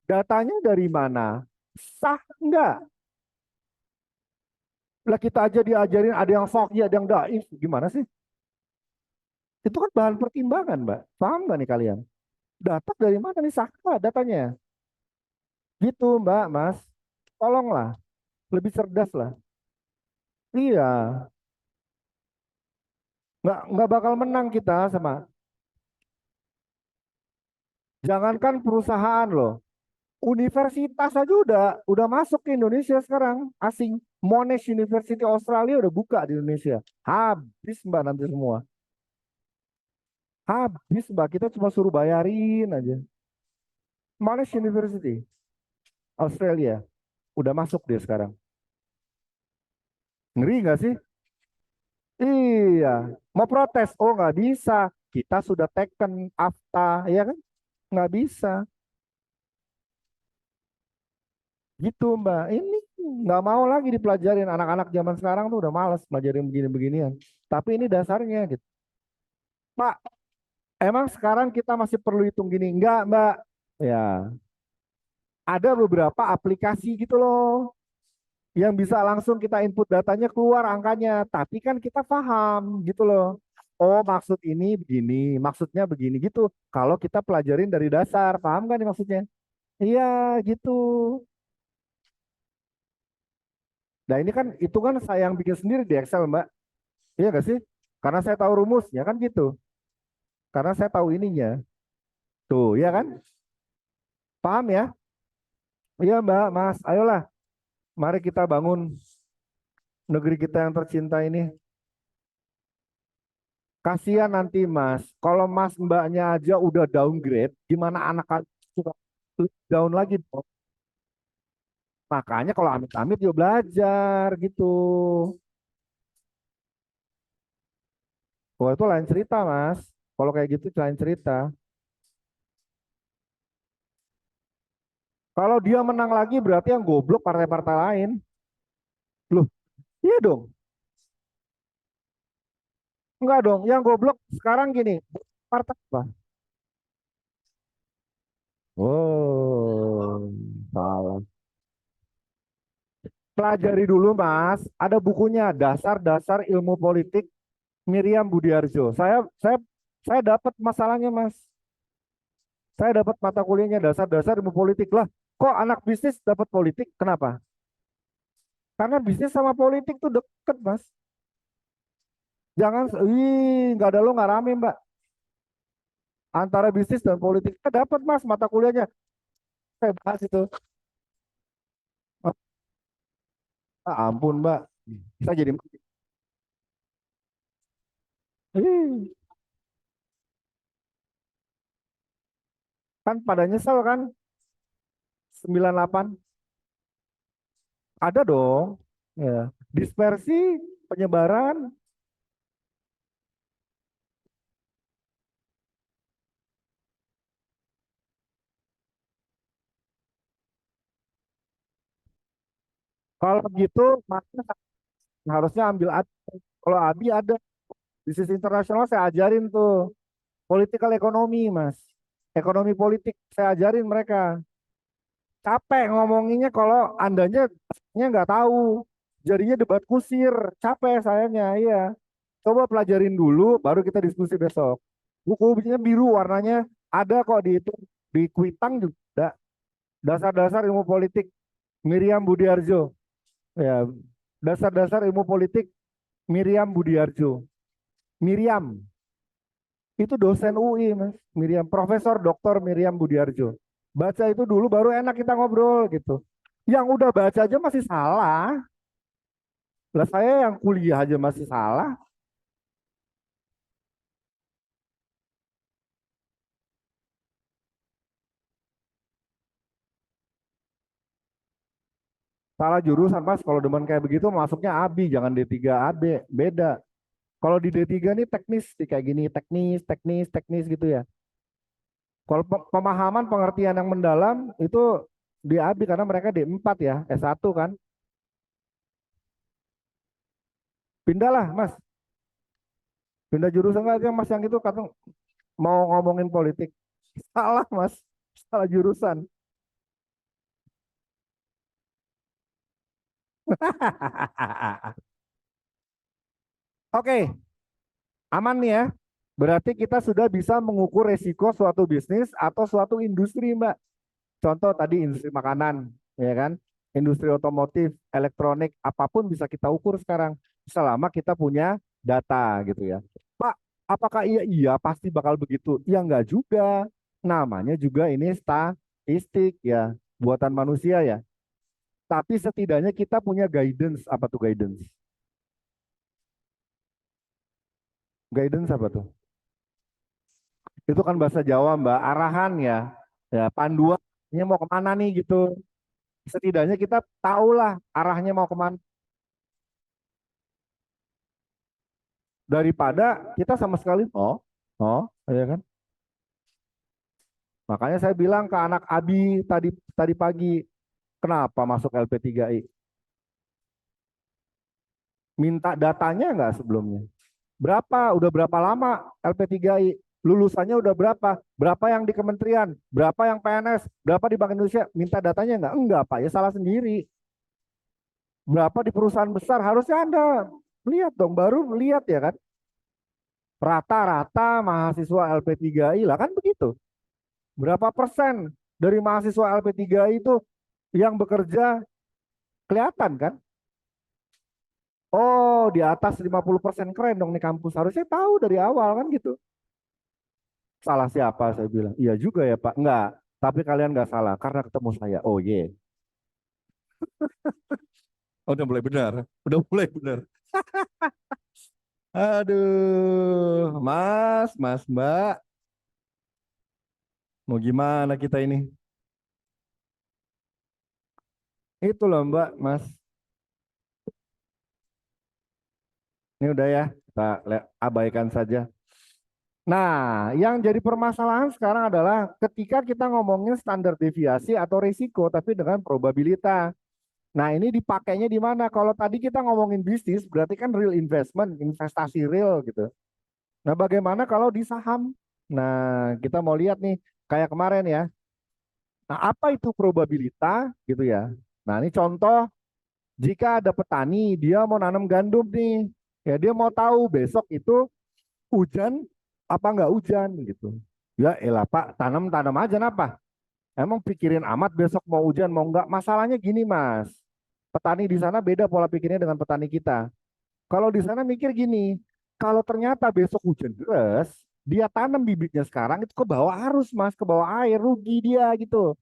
Datanya dari mana? Sah enggak? Lah kita aja diajarin ada yang fakih, ada yang daif. Gimana sih? Itu kan bahan pertimbangan, Mbak. Paham nggak nih kalian? Data dari mana nih sah nggak datanya? Gitu, Mbak, Mas. Tolonglah, lebih cerdas lah. Iya, nggak bakal menang kita sama. Jangankan perusahaan loh, universitas aja udah masuk ke Indonesia sekarang asing. Monash University Australia udah buka di Indonesia. Habis Mbak nanti semua. Habis Mbak, kita cuma suruh bayarin aja. Monash University Australia udah masuk dia sekarang. Ngeri nggak sih? Iya, mau protes? Oh nggak bisa. Kita sudah taken AFTA, ya kan? Nggak bisa. Gitu Mbak. Ini nggak mau lagi dipelajarin. Anak-anak zaman sekarang tuh udah males pelajarin begini-beginian. Tapi ini dasarnya gitu. Pak, Emang sekarang kita masih perlu hitung gini? Enggak, Mbak. Ya, ada beberapa aplikasi gitu loh yang bisa langsung kita input datanya keluar angkanya. Tapi kan kita paham gitu loh. Oh, maksud ini begini, maksudnya begini gitu. Kalau kita pelajarin dari dasar, paham kan nih maksudnya? Iya, gitu. Nah, ini kan itu kan saya yang bikin sendiri di Excel, Mbak. Iya gak sih? Karena saya tahu rumusnya kan gitu. Karena saya tahu ininya. Tuh, ya kan? Paham ya? Iya, Mbak, Mas. Ayolah, mari kita bangun negeri kita yang tercinta ini. Kasihan nanti Mas, kalau Mas Mbaknya aja udah downgrade, gimana anak suka down lagi dong? Makanya kalau amit-amit yuk belajar gitu. Wah itu lain cerita Mas. Kalau kayak gitu lain cerita. Kalau dia menang lagi berarti yang goblok partai-partai lain. Loh, iya dong. Enggak dong. Yang goblok sekarang gini. Partai apa? Oh, salah. Pelajari dulu Mas. Ada bukunya Dasar-dasar Ilmu Politik Miriam Budiarjo. Saya dapat masalahnya Mas. Saya dapat mata kuliahnya dasar-dasar ilmu politik lah. Kok anak bisnis dapat politik? Kenapa? Karena bisnis sama politik tuh deket Mas. Jangan, nggak ada lo nggak rame Mbak. Antara bisnis dan politik. Dapat Mas mata kuliahnya. Saya bahas itu. Ampun Mbak. Saya jadi ih, kan pada nyesel kan 98. Ada dong. Ya. Dispersi, penyebaran. Kalau gitu, makanya harusnya ambil kalau Abi ada bisnis internasional saya ajarin tuh political ekonomi mas, ekonomi politik saya ajarin mereka. Capek ngomonginnya kalau andanya nggak tahu, jadinya debat kusir, capek sayanya. Iya, coba pelajarin dulu, baru kita diskusi besok. Bukunya biru warnanya ada kok di itu di Kuitang juga. Dasar-dasar ilmu politik Miriam Budiarjo. Ya, dasar-dasar ilmu politik Miriam Budiarjo. Miriam itu dosen UI, Mas. Miriam, Profesor Dr. Miriam Budiarjo. Baca itu dulu baru enak kita ngobrol gitu. Yang udah baca aja masih salah. Lah saya yang kuliah aja masih salah. Salah jurusan, Mas. Kalau demen kayak begitu masuknya ABI, jangan D3 AB. Beda. Kalau di D3 nih teknis, nih kayak gini, teknis, teknis, teknis gitu ya. Kalau pemahaman, pengertian yang mendalam itu di ABI karena mereka D4 ya, S1 kan. Pindahlah, Mas. Pindah jurusan aja, Mas, yang itu kata mau ngomongin politik. Salah, Mas. Salah jurusan. Oke, aman nih ya. Berarti kita sudah bisa mengukur resiko suatu bisnis atau suatu industri, Mbak. Contoh tadi industri makanan, ya kan? Industri otomotif, elektronik, apapun bisa kita ukur sekarang. Selama kita punya data gitu ya. Pak, apakah iya? Iya, pasti bakal begitu. Ya enggak juga. Namanya juga ini statistik ya, buatan manusia ya. Tapi setidaknya kita punya guidance. Apa tuh guidance? Guidance apa tuh? Itu kan bahasa Jawa, Mbak. Arahan ya. Ya, panduan. Ini mau kemana nih gitu. Setidaknya kita tahulah arahnya mau kemana. Daripada kita sama sekali, oh, ya kan? Makanya saya bilang ke anak Abi tadi tadi pagi, kenapa masuk LP3I? Minta datanya nggak sebelumnya? Berapa? Udah berapa lama LP3I? Lulusannya udah berapa? Berapa yang di kementerian? Berapa yang PNS? Berapa di Bank Indonesia? Minta datanya enggak? Enggak, Pak. Ya salah sendiri. Berapa di perusahaan besar? Harusnya Anda lihat dong, baru lihat ya kan. Rata-rata mahasiswa LP3I lah kan begitu. Berapa persen dari mahasiswa LP3I itu yang bekerja kelihatan kan? Oh, di atas 50% keren dong nih kampus. Harusnya tahu dari awal kan gitu. Salah siapa saya bilang. Iya juga ya Pak. Enggak. Tapi kalian nggak salah karena ketemu saya. Oh yeah. Oh, udah mulai benar. Udah mulai benar. Aduh, Mas, Mbak. Mau gimana kita ini? Itu loh Mbak, Mas. Ini udah ya, kita abaikan saja. Nah, yang jadi permasalahan sekarang adalah ketika kita ngomongin standar deviasi atau risiko, tapi dengan probabilitas. Nah, ini dipakainya di mana? Kalau tadi kita ngomongin bisnis, berarti kan real investment, investasi real gitu. Nah, bagaimana kalau di saham? Nah, kita mau lihat nih, kayak kemarin ya. Nah, apa itu probabilitas gitu ya? Nah, ini contoh jika ada petani, dia mau nanam gandum nih. Ya, dia mau tahu besok itu hujan apa nggak hujan gitu. Ya elah Pak, tanam-tanam aja apa? Emang pikirin amat besok mau hujan mau nggak? Masalahnya gini Mas, petani di sana beda pola pikirnya dengan petani kita. Kalau di sana mikir gini, kalau ternyata besok hujan deras, dia tanam bibitnya sekarang itu ke bawah arus Mas, ke bawah air, rugi dia gitu.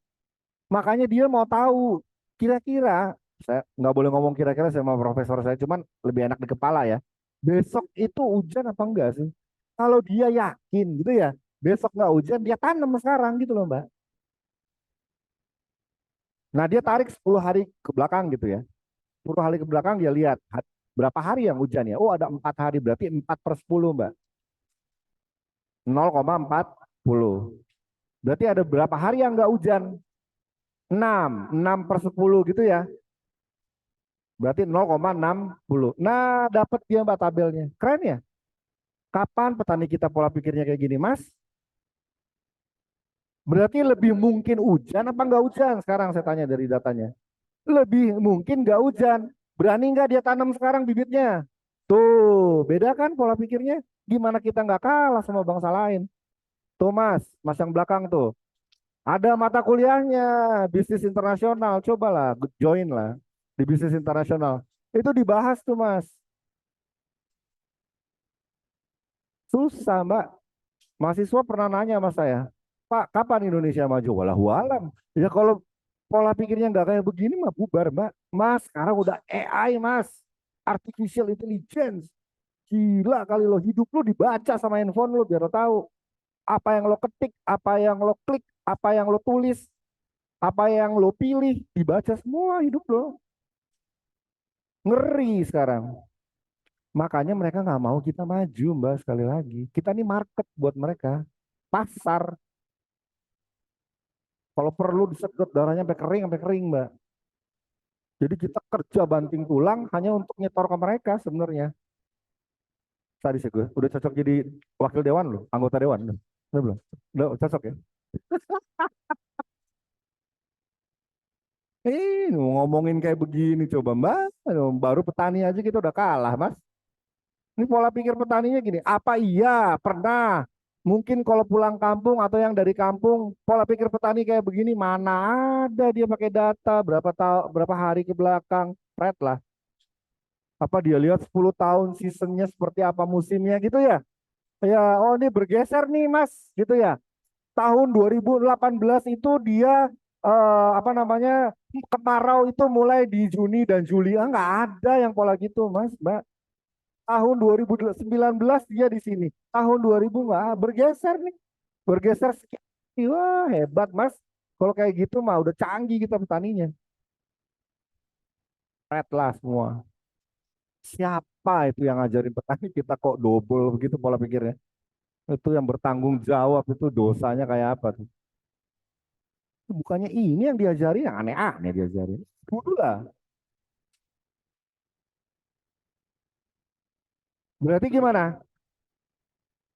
Makanya dia mau tahu kira-kira, saya nggak boleh ngomong kira-kira sama profesor saya, cuman lebih enak di kepala ya. Besok itu hujan apa enggak sih? Kalau dia yakin gitu ya, besok nggak hujan, dia tanam sekarang gitu loh Mbak. Nah dia tarik 10 hari ke belakang gitu ya. 10 hari ke belakang dia lihat berapa hari yang hujan ya. Oh ada 4 hari, berarti 4/10 Mbak. 0,40. Berarti ada berapa hari yang nggak hujan? 6/10 gitu ya. Berarti 0,60. Nah, dapat dia Mbak tabelnya. Keren ya? Kapan petani kita pola pikirnya kayak gini, Mas? Berarti lebih mungkin hujan apa nggak hujan? Sekarang saya tanya dari datanya. Lebih mungkin nggak hujan. Berani nggak dia tanam sekarang bibitnya? Tuh, beda kan pola pikirnya? Gimana kita nggak kalah sama bangsa lain? Tuh Mas, Mas yang belakang tuh. Ada mata kuliahnya, bisnis internasional. Cobalah, join lah di bisnis internasional. Itu dibahas tuh Mas. Susah Mbak. Mahasiswa pernah nanya sama saya, Pak, kapan Indonesia maju? Walau alam. Ya kalau pola pikirnya nggak kayak begini mah bubar, Mbak. Mas, sekarang udah AI, Mas. Artificial Intelligence. Gila kali lo hidup lo dibaca sama handphone lo biar lo tahu apa yang lo ketik, apa yang lo klik, apa yang lo tulis, apa yang lo pilih, dibaca semua hidup lo. Ngeri sekarang. Makanya mereka nggak mau kita maju, Mbak, sekali lagi. Kita ini market buat mereka. Pasar. Kalau perlu disedot darahnya sampai kering, Mbak. Jadi kita kerja banting tulang hanya untuk nyetor ke mereka sebenarnya. Tadi sih gue udah cocok jadi wakil dewan loh, anggota dewan loh. Udah belum? Udah cocok ya? Ngomongin kayak begini coba Mbak, baru petani aja kita udah kalah Mas. Ini pola pikir petaninya gini, apa iya pernah mungkin kalau pulang kampung atau yang dari kampung pola pikir petani kayak begini mana ada dia pakai data berapa tahun berapa hari ke belakang, red lah. Apa dia lihat 10 tahun seasonnya seperti apa musimnya gitu ya. Ya, oh ini bergeser nih Mas, gitu ya. Tahun 2018 itu dia apa namanya kemarau itu mulai di Juni dan Juli. Ah, nggak ada yang pola gitu Mas, Mbak. Tahun 2019 dia di sini. Tahun 2000 nggak bergeser nih. Bergeser sekian. Wah, hebat Mas. Kalau kayak gitu mah udah canggih kita petaninya. Red lah semua. Siapa itu yang ngajarin petani kita kok double begitu pola pikirnya? Itu yang bertanggung jawab itu dosanya kayak apa tuh? Bukannya ini yang diajari yang aneh-aneh diajarin. Dulu lah. Berarti gimana?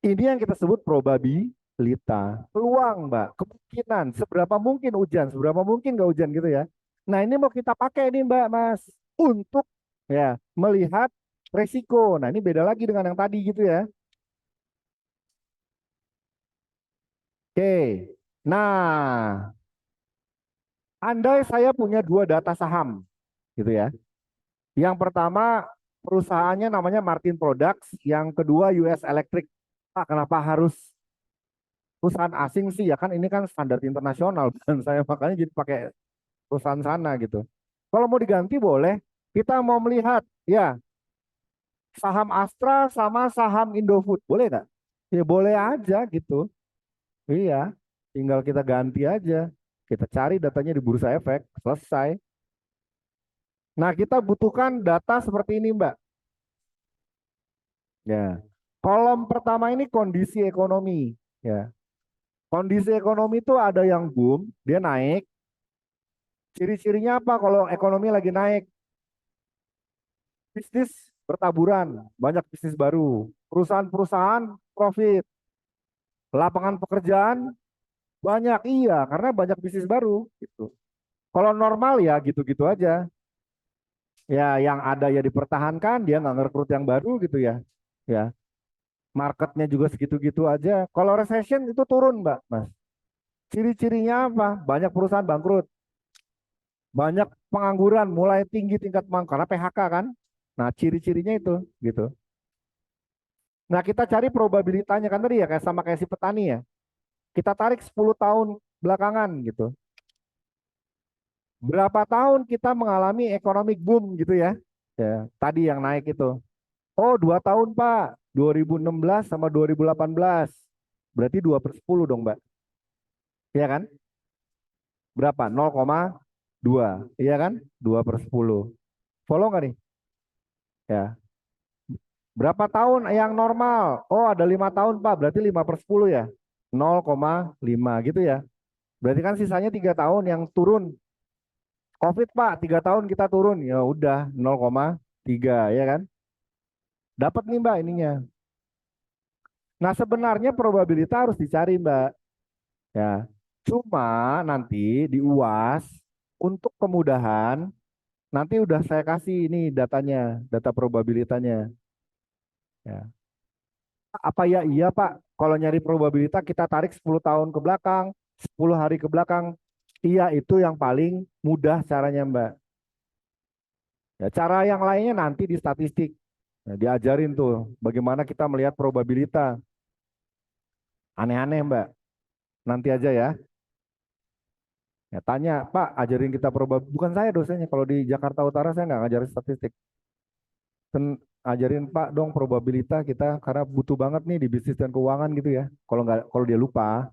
Ini yang kita sebut probabilitas. Peluang, Mbak. Kemungkinan. Seberapa mungkin hujan, seberapa mungkin nggak hujan gitu ya. Nah, ini mau kita pakai nih, Mbak, Mas. Untuk ya melihat resiko. Nah, ini beda lagi dengan yang tadi gitu ya. Oke. Nah, andai saya punya dua data saham gitu ya. Yang pertama perusahaannya namanya Martin Products, yang kedua US Electric. Pak, kenapa harus perusahaan asing sih? Ya kan ini kan standar internasional dan saya makanya jadi pakai perusahaan sana gitu. Kalau mau diganti boleh. Kita mau melihat ya saham Astra sama saham Indofood, boleh nggak? Ya boleh aja gitu. Iya, tinggal kita ganti aja. Kita cari datanya di Bursa Efek, selesai. Nah, kita butuhkan data seperti ini, Mbak. Ya. Kolom pertama ini kondisi ekonomi, ya. Kondisi ekonomi itu ada yang boom, dia naik. Ciri-cirinya apa kalau ekonomi lagi naik? Bisnis bertaburan, banyak bisnis baru. Perusahaan-perusahaan profit, lapangan pekerjaan banyak, iya, karena banyak bisnis baru gitu. Kalau normal ya gitu-gitu aja. Ya, yang ada ya dipertahankan, dia nggak ngerekrut yang baru gitu ya. Ya, marketnya juga segitu-gitu aja. Kalau recession itu turun, Mbak, Mas. Ciri-cirinya apa? Banyak perusahaan bangkrut, banyak pengangguran, mulai tinggi tingkat karena PHK kan. Nah, ciri-cirinya itu gitu. Nah, kita cari probabilitasnya kan tadi ya kayak sama kayak si petani ya. Kita tarik 10 tahun belakangan gitu. Berapa tahun kita mengalami economic boom gitu ya. Ya, tadi yang naik itu. Oh, 2 tahun Pak. 2016 sama 2018. Berarti 2/10 dong, Mbak. Iya kan? Berapa? 0,2. Iya kan? 2/10. Follow nggak nih? Ya. Berapa tahun yang normal? Oh, ada 5 tahun Pak. Berarti 5/10 ya? 0,5 gitu ya. Berarti kan sisanya 3 tahun yang turun. COVID Pak, 3 tahun kita turun. Ya udah 0,3 ya kan? Dapat nih Mbak ininya. Nah, sebenarnya probabilitas harus dicari Mbak. Ya. Cuma nanti di UAS untuk kemudahan nanti udah saya kasih ini datanya, data probabilitasnya. Ya. Apa ya iya Pak, kalau nyari probabilitas kita tarik 10 tahun ke belakang, 10 hari ke belakang. Iya itu yang paling mudah caranya Mbak. Ya, cara yang lainnya nanti di statistik. Nah, diajarin tuh bagaimana kita melihat probabilitas. Aneh-aneh Mbak. Nanti aja ya. Ya, tanya, Pak, ajarin kita probabilitas. Bukan saya dosennya. Kalau di Jakarta Utara saya nggak ngajarin statistik. Kan ajarin Pak dong probabilitas kita karena butuh banget nih di bisnis dan keuangan gitu ya. Kalau nggak, kalau dia lupa.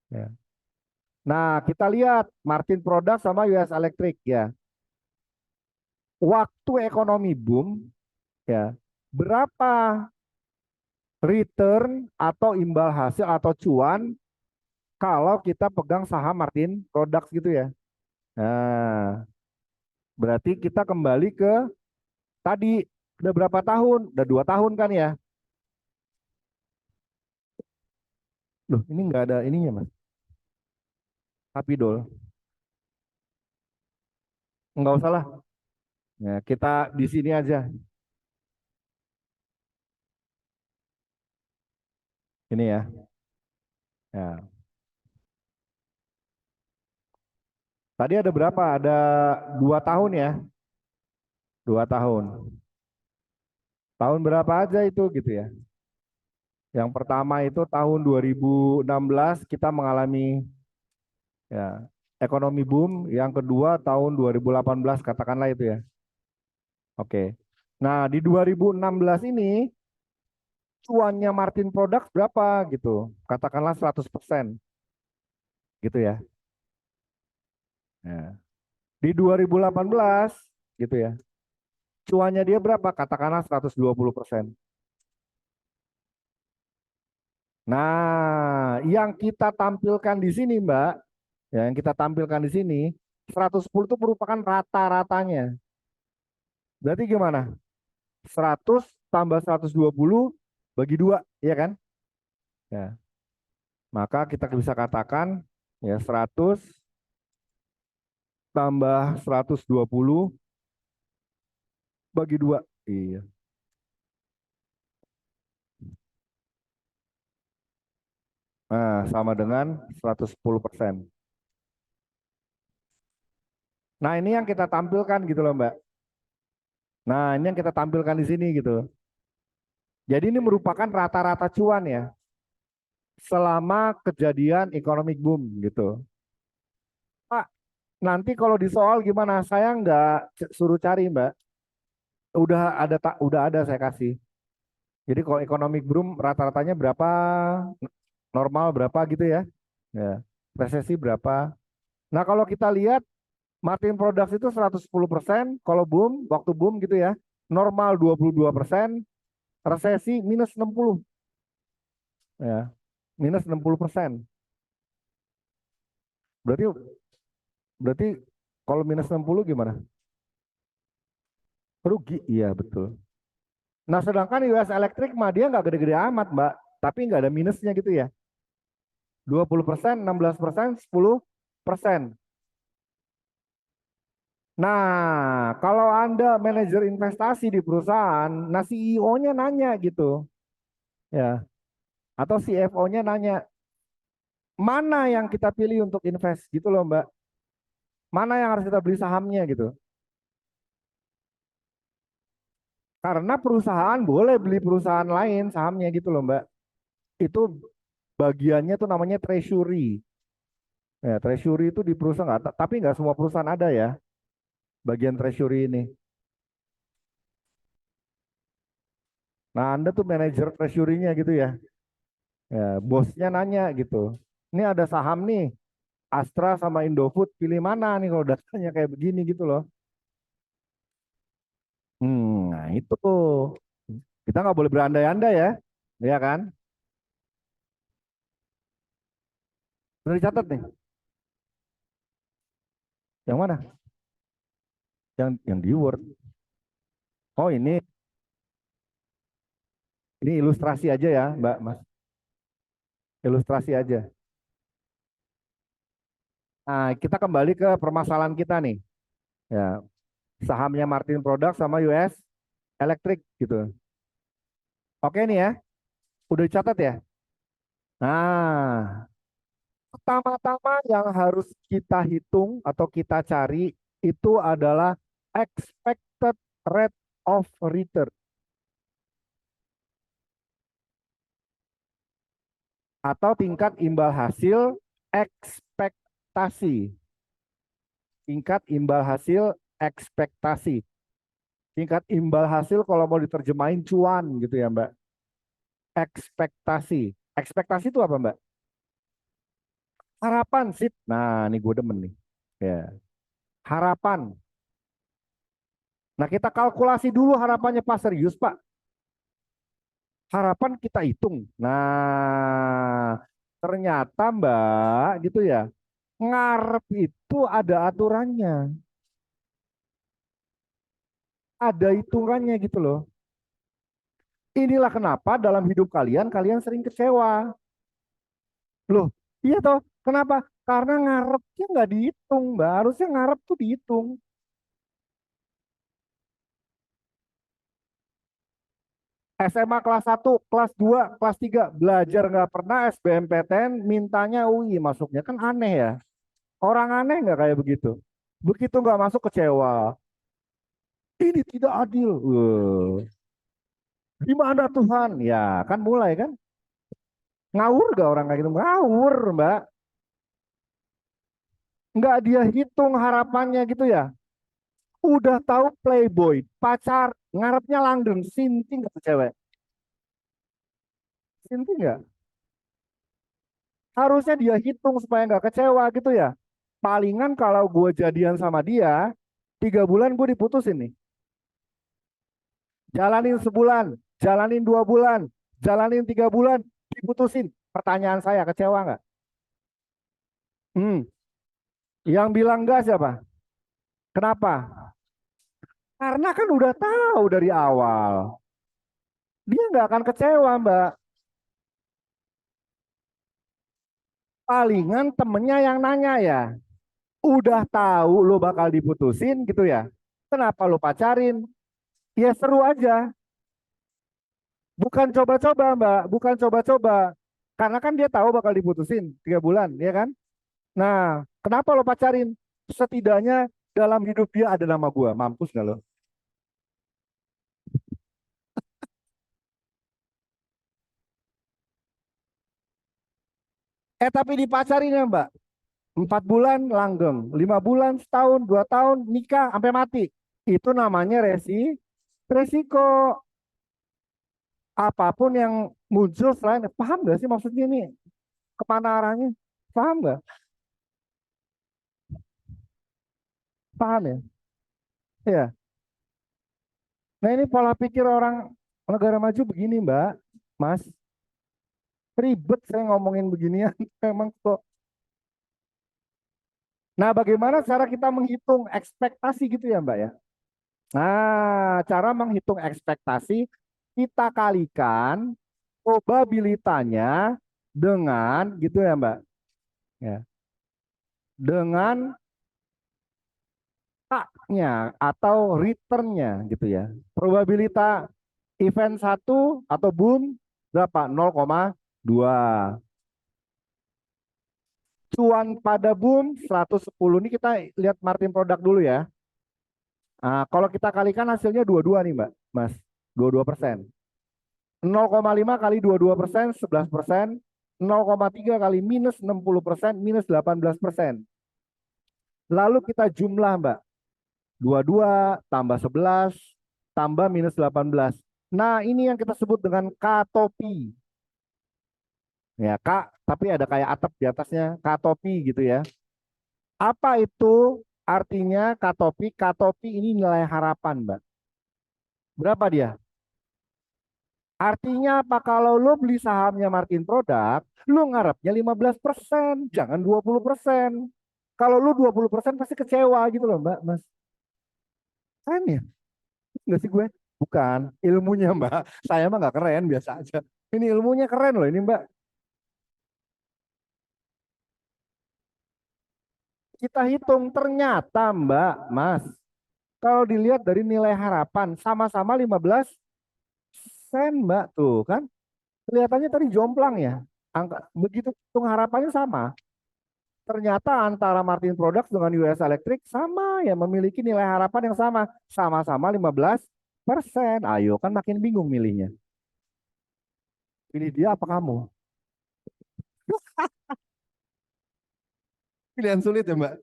Ya. Nah, kita lihat Martin Product sama US Electric ya. Waktu ekonomi boom ya, berapa return atau imbal hasil atau cuan kalau kita pegang saham Martin Products gitu ya. Nah, berarti kita kembali ke tadi udah berapa tahun? Udah 2 tahun kan ya? Loh, ini nggak ada ininya Mas. Kapidol. Nggak usah lah. Ya, kita di sini aja. Ini ya. Ya. Tadi ada berapa? Ada 2 tahun ya. 2 tahun. Tahun berapa aja itu gitu ya. Yang pertama itu tahun 2016 kita mengalami ya ekonomi boom. Yang kedua tahun 2018 katakanlah itu ya. Oke. Nah di 2016 ini cuannya Martin Products berapa gitu. Katakanlah 100% gitu ya. Ya. Di 2018 gitu ya. Cuannya dia berapa? Katakanlah 120%. Nah, yang kita tampilkan di sini, Mbak, ya, yang kita tampilkan di sini, 110 itu merupakan rata-ratanya. Berarti gimana? 100 tambah 120 bagi 2, ya kan? Ya. Maka kita bisa katakan ya 100 tambah 120 bagi 2. Iya. Nah, sama dengan 110%. Nah, ini yang kita tampilkan gitu loh, Mbak. Nah, ini yang kita tampilkan di sini gitu. Jadi ini merupakan rata-rata cuan ya selama kejadian economic boom gitu. Pak, nanti kalau di soal gimana? Saya nggak suruh cari, Mbak. Udah ada saya kasih. Jadi kalau economic boom rata-ratanya berapa, normal berapa gitu ya. Ya. Resesi berapa. Nah, kalau kita lihat Martin Products itu 110% kalau boom, waktu boom gitu ya. Normal 22%, resesi minus 60 ya. Minus 60%. Berarti berarti kalau minus 60 gimana? Rugi. Iya, betul. Nah, sedangkan US Electric mah dia nggak gede-gede amat, Mbak. Tapi nggak ada minusnya gitu ya. 20%, 16%, 10%. Nah, kalau Anda manajer investasi di perusahaan, nah CEO-nya nanya gitu, ya, atau CFO-nya nanya, mana yang kita pilih untuk invest gitu loh, Mbak. Mana yang harus kita beli sahamnya gitu. Karena perusahaan boleh beli perusahaan lain sahamnya gitu loh, Mbak. Itu bagiannya tuh namanya treasury. Ya, treasury itu di perusahaan nggak, tapi nggak semua perusahaan ada ya, bagian treasury ini. Nah, Anda tuh manajer treasury-nya gitu ya. Ya, bosnya nanya gitu. Ini ada saham nih, Astra sama Indofood, pilih mana nih kalau datanya kayak begini gitu loh. Nah itu tuh. Kita nggak boleh berandai-andai ya. Ya kan? Udah dicatat nih. Yang mana? Yang di Word. Oh ini ilustrasi aja ya, Mbak Mas. Ilustrasi aja. Nah, kita kembali ke permasalahan kita nih. Ya, sahamnya Martin Product sama US Electric gitu. Oke nih ya, udah dicatat ya. Nah, pertama-tama yang harus kita hitung atau kita cari itu adalah expected rate of return atau tingkat imbal hasil ekspektasi. Tingkat imbal hasil ekspektasi. Tingkat imbal hasil kalau mau diterjemahin cuan gitu ya, Mbak. Ekspektasi. Ekspektasi itu apa, Mbak? Harapan sih. Nah, ini gue demen nih. Ya, harapan. Nah, kita kalkulasi dulu harapannya Pak, serius, Pak. Harapan kita hitung. Nah, ternyata Mbak gitu ya. Ngarep itu ada aturannya. Ada hitungannya gitu loh. Inilah kenapa dalam hidup kalian, kalian sering kecewa. Loh, iya toh. Kenapa? Karena ngarepnya nggak dihitung, Mbak. Harusnya ngarep tuh dihitung. SMA kelas 1, kelas 2, kelas 3 belajar nggak pernah SBMPTN, mintanya UI masuknya. Kan aneh ya. Orang aneh nggak kayak begitu. Begitu nggak masuk kecewa. Ini tidak adil. Gimana Tuhan? Ya kan mulai kan. Ngawur gak orang kayak gitu? Ngawur, Mbak. Nggak dia hitung harapannya gitu ya. Udah tahu playboy, pacar, ngarepnya langgeng, sinting nggak tuh cewek? Sinting nggak? Harusnya dia hitung supaya nggak kecewa gitu ya. Palingan kalau gue jadian sama dia, 3 bulan gue diputusin nih. Jalanin sebulan, jalanin 2 bulan, jalanin 3 bulan, diputusin. Pertanyaan saya, kecewa nggak? Hmm, yang bilang enggak siapa? Kenapa? Karena kan udah tahu dari awal. Dia nggak akan kecewa, Mbak. Palingan temennya yang nanya ya, udah tahu lo bakal diputusin gitu ya. Kenapa lo pacarin? Ya seru aja. Bukan coba-coba, Mbak. Bukan coba-coba. Karena kan dia tahu bakal diputusin 3 bulan, ya kan? Nah, kenapa lo pacarin? Setidaknya dalam hidup dia ada nama gua. Mampus nggak lo? Tapi dipacarin ya, Mbak. 4 bulan langgeng, 5 bulan, setahun, 2 tahun, nikah sampai mati. Itu namanya resiko. Apapun yang muncul selain, paham gak sih maksudnya ini? Kemana arahnya? Paham gak? Paham ya? Iya. Nah ini pola pikir orang negara maju begini Mbak, Mas. Ribet saya ngomongin beginian. Emang kok. Nah bagaimana cara kita menghitung ekspektasi gitu ya Mbak ya? Nah cara menghitung ekspektasi kita kalikan probabilitanya dengan gitu ya Mbak. Ya, dengan nya atau returnnya gitu ya. Probabilitas event satu atau boom berapa? 0,2. Cuan pada boom 110. Ini kita lihat margin produk dulu ya. Nah, kalau kita kalikan hasilnya 22 nih Mbak, Mas. 22%. 0,5 kali 22%, 11%. 0,3 kali minus 60%, minus 18%. Lalu kita jumlah Mbak. 22 tambah 11 tambah minus 18. Nah, ini yang kita sebut dengan katopi. Ya, Kak, tapi ada kayak atap di atasnya, katopi gitu ya. Apa itu artinya katopi? Katopi ini nilai harapan, Mbak. Berapa dia? Artinya apa? Kalau lo beli sahamnya Martin Product, lo ngarepnya 15%, jangan 20%. Kalau lo 20% pasti kecewa gitu loh, Mbak, Mas. Kan ya? Enggak sih gue? Bukan. Ilmunya, Mbak. Saya mah nggak keren, biasa aja. Ini ilmunya keren loh ini, Mbak. Kita hitung ternyata Mbak, Mas, kalau dilihat dari nilai harapan sama-sama 15 sen Mbak tuh kan. Kelihatannya tadi jomplang ya. Angka begitu hitung harapannya sama. Ternyata antara Martin Products dengan US Electric sama ya memiliki nilai harapan yang sama. Sama-sama 15%. Ayo kan makin bingung milihnya. Pilih dia apa kamu? Pilihan sulit ya Mbak.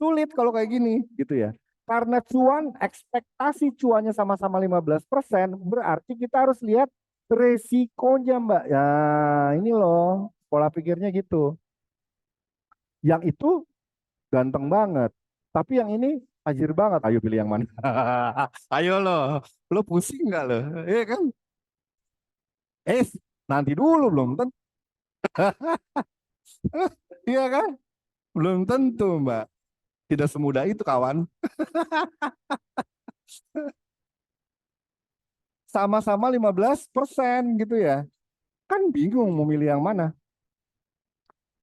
Sulit kalau kayak gini gitu ya. Karena cuan, ekspektasi cuannya sama-sama 15%, berarti kita harus lihat resikonya, Mbak. Ya, ini loh, pola pikirnya gitu. Yang itu ganteng banget. Tapi yang ini tajir banget. Ayo pilih yang mana? Ayo loh, lo pusing nggak lo? Iya kan? Eh, nanti dulu belum tentu. Iya kan? Belum tentu, Mbak. Tidak semudah itu, kawan. Sama-sama 15% gitu ya. Kan bingung mau milih yang mana.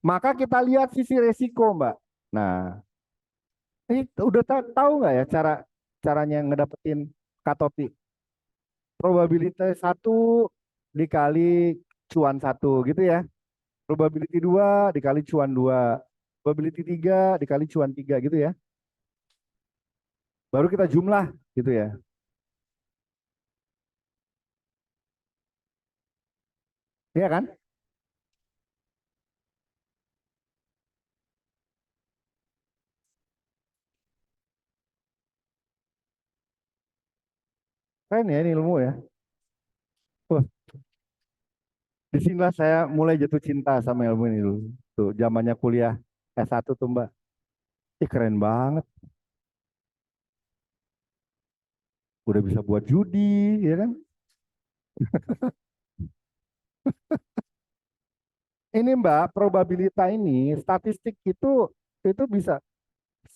Maka kita lihat sisi resiko, Mbak. Nah, ini udah tahu nggak ya caranya ngedapetin katopi? Probabilitas satu dikali cuan satu gitu ya. Probability 2 dikali cuan 2. Probability 3 dikali cuan 3 gitu ya. Baru kita jumlah gitu ya. Iya kan? Keren ya ini ilmu ya. Wah, disinilah saya mulai jatuh cinta sama ilmu ini dulu. Tuh, zamannya kuliah S1 tuh Mbak. Ih, keren banget. Udah bisa buat judi, ya kan? Ini Mbak, probabilitas ini, statistik itu bisa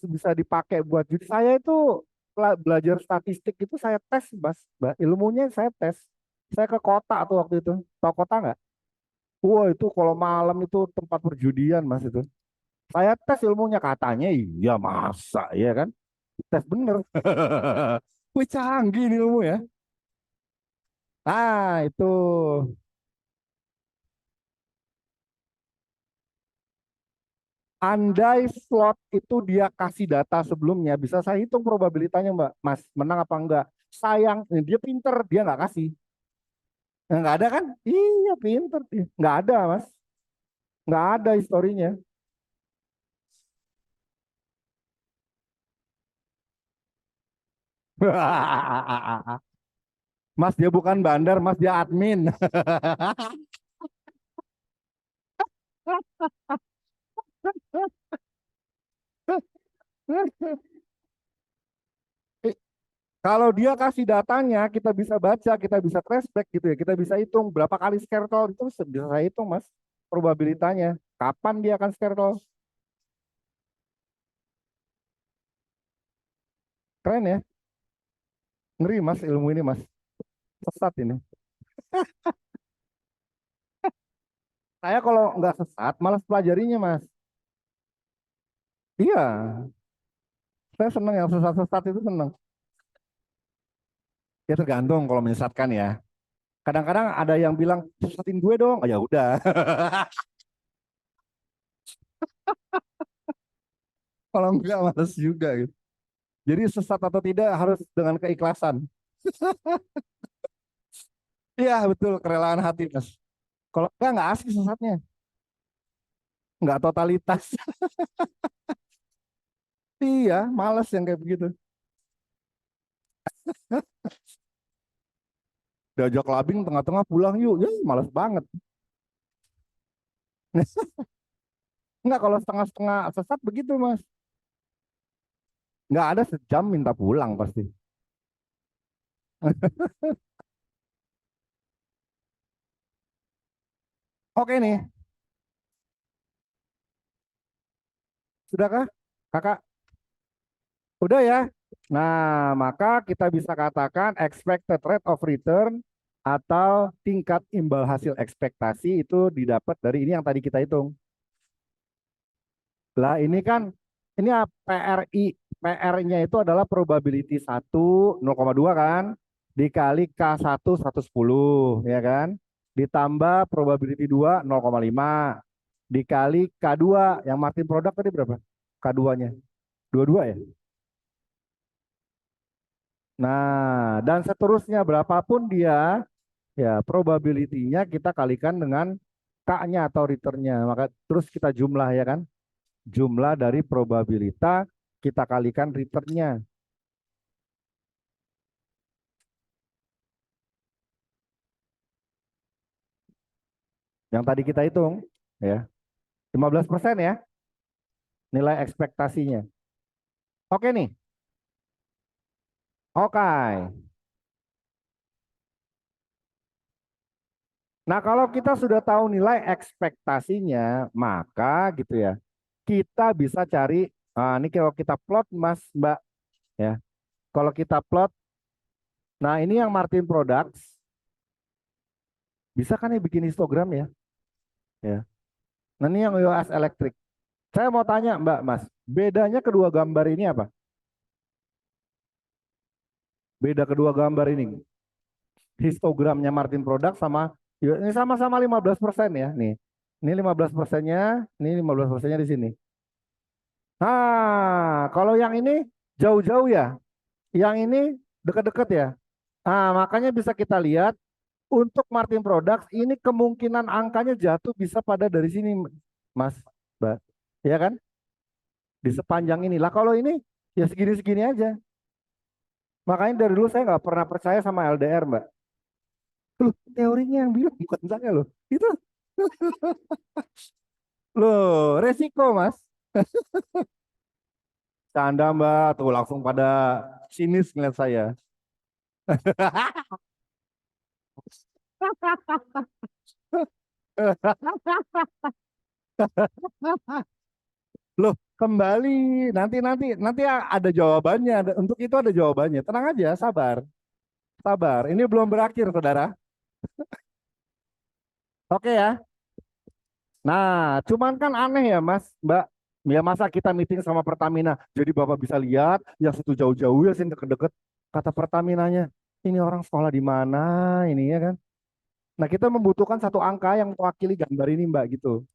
bisa dipakai buat judi. Saya itu belajar statistik itu saya tes, Mbak. Ilmunya saya tes. Saya ke kota tuh waktu itu. Tahu kota nggak? Wah itu kalau malam itu tempat perjudian mas itu. Saya tes ilmunya katanya iya masa ya kan? Tes bener. Wih canggih ini ilmu ya. Ah itu. Andai slot itu dia kasih data sebelumnya, bisa saya hitung probabilitasnya Mbak, Mas, menang apa enggak. Sayang, dia pinter, dia nggak kasih. Nggak ada kan? Iya pinter, nggak ada Mas, nggak ada historinya. Mas dia bukan bandar, Mas dia admin. Kalau dia kasih datanya, kita bisa baca, kita bisa traceback gitu ya, kita bisa hitung berapa kali scare call itu bisa saya hitung Mas, probabilitasnya. Kapan dia akan scare call? Keren ya, ngeri Mas ilmu ini Mas, sesat ini. Saya kalau nggak sesat, malas pelajarinya Mas. Iya, saya seneng yang sesat-sesat itu seneng. Ya tergantung kalau menyesatkan ya. Kadang-kadang ada yang bilang sesatin gue dong. Oh, ya udah. Kalau enggak males juga gitu. Jadi sesat atau tidak harus dengan keikhlasan. Iya betul kerelaan hati mas. Kalau enggak asik sesatnya. Enggak totalitas. Iya males yang kayak begitu. Diajak labing tengah-tengah pulang yuk. Ya males banget. Enggak kalau setengah-setengah sesat begitu mas. Enggak ada sejam minta pulang pasti. Oke nih, sudahkah kakak? Udah ya. Nah, maka kita bisa katakan expected rate of return atau tingkat imbal hasil ekspektasi itu didapat dari ini yang tadi kita hitung. Lah ini kan ini PRI PR-nya itu adalah probability 1 0,2 kan dikali K1 110 ya kan ditambah probability 2 0,5 dikali K2 yang Martin product tadi berapa? K2-nya 22 ya? Nah, dan seterusnya berapapun dia, ya probability-nya kita kalikan dengan K-nya atau return-nya. Maka terus kita jumlah ya kan. Jumlah dari probabilitas kita kalikan return-nya. Yang tadi kita hitung ya. 15% ya nilai ekspektasinya. Oke nih. Oke. Nah, kalau kita sudah tahu nilai ekspektasinya, maka gitu ya, kita bisa cari, ini kalau kita plot Mas Mbak ya. Kalau kita plot, nah ini yang Martin Products, bisa kan ya bikin histogram ya? Ya. Nah ini yang US Electric. Saya mau tanya Mbak, Mas, bedanya kedua gambar ini apa? Beda kedua gambar ini, histogramnya Martin Products sama, ya, ini sama-sama 15% ya, nih. Ini 15%-nya, ini 15%-nya di sini. Nah, kalau yang ini jauh-jauh ya, yang ini dekat-dekat ya. Nah, makanya bisa kita lihat untuk Martin Products ini kemungkinan angkanya jatuh bisa pada dari sini, Mas, Mbak. Ya kan? Di sepanjang ini. Lah kalau ini ya segini-segini aja. Makanya dari dulu saya nggak pernah percaya sama LDR, Mbak. Loh, teorinya yang bilang bukan saya loh. Itu loh, resiko, Mas. Canda, Mbak. Tuh langsung pada sinis ngeliat saya. Loh, kembali. Nanti ada jawabannya. Untuk itu ada jawabannya. Tenang aja, sabar. Sabar. Ini belum berakhir, Saudara. Oke ya. Nah, cuman kan aneh ya Mas, Mbak. Ya masa kita meeting sama Pertamina, jadi Bapak bisa lihat yang situ jauh-jauh ya, sini deket-deket kata Pertaminanya. Ini orang sekolah di mana ini ya kan? Nah, kita membutuhkan satu angka yang mewakili gambar ini Mbak gitu,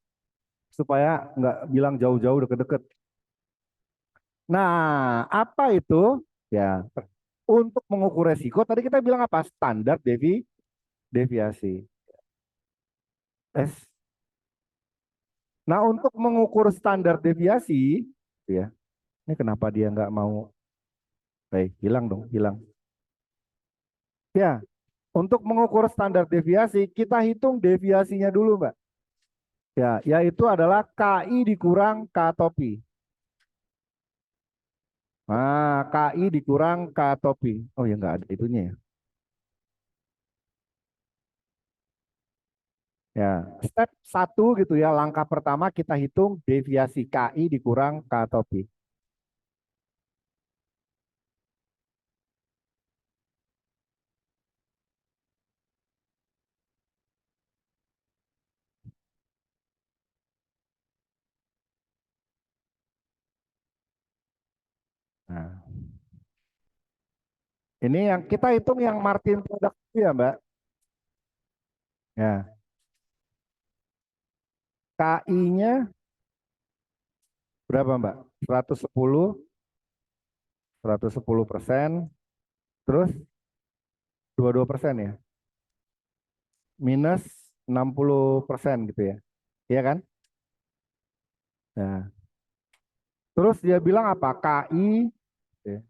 supaya nggak bilang jauh-jauh deket-deket. Nah, apa itu? Ya, untuk mengukur resiko tadi kita bilang apa? Standar deviasi. S. Nah, untuk mengukur standar deviasi, ya, ini kenapa dia nggak mau? Hilang dong, hilang. Ya, untuk mengukur standar deviasi, kita hitung deviasinya dulu, Mbak. Ya, yaitu adalah KI dikurang K topi. Nah, KI dikurang K topi. Oh ya, nggak ada itunya ya. Ya, step satu gitu ya, langkah pertama kita hitung deviasi KI dikurang K topi. Nah, ini yang kita hitung yang Martin product itu ya, Mbak. Ya, KI-nya berapa, Mbak? 110, 110%, terus 22% ya. Minus 60% gitu ya. Iya kan? Nah, terus dia bilang apa? KI ya,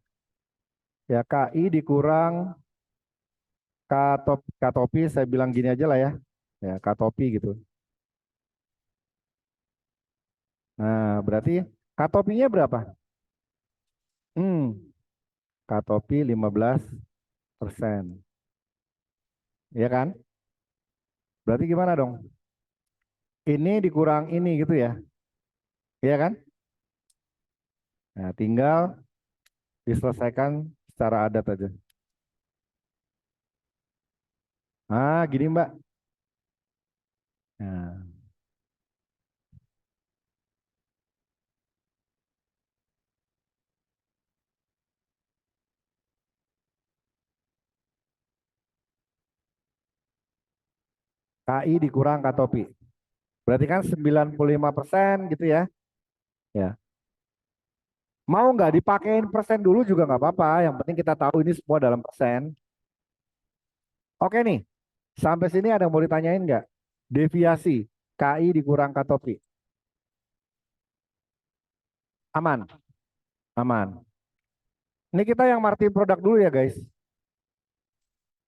ya KI dikurang K topi, saya bilang gini aja lah ya. Ya, K topi gitu. Nah, berarti K topinya berapa? Hmm, K topi 15%. Iya kan? Berarti gimana dong? Ini dikurang ini gitu ya. Iya kan? Nah, tinggal diselesaikan secara adat aja. Ah, gini Mbak. Nah, KI dikurang K topi. Berarti kan 95% gitu ya. Ya. Mau nggak dipakein persen dulu juga nggak apa-apa. Yang penting kita tahu ini semua dalam persen. Oke nih, sampai sini ada yang mau ditanyain nggak? Deviasi KI dikurang K topi. Aman, aman. Ini kita yang marketing produk dulu ya guys.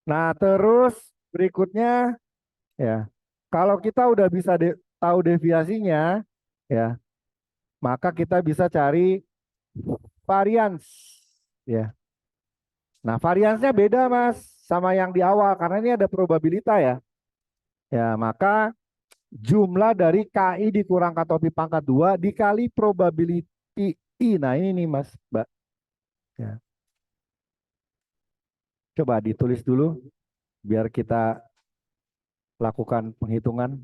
Nah terus berikutnya ya, kalau kita udah bisa tahu deviasinya, ya, maka kita bisa cari varians. Ya. Nah, variansnya beda, Mas, sama yang di awal karena ini ada probabilita ya. Ya, maka jumlah dari KI dikurang K topi pangkat 2 dikali probability I. Nah, ini nih, Mas, Mbak. Ya. Coba ditulis dulu biar kita lakukan penghitungan.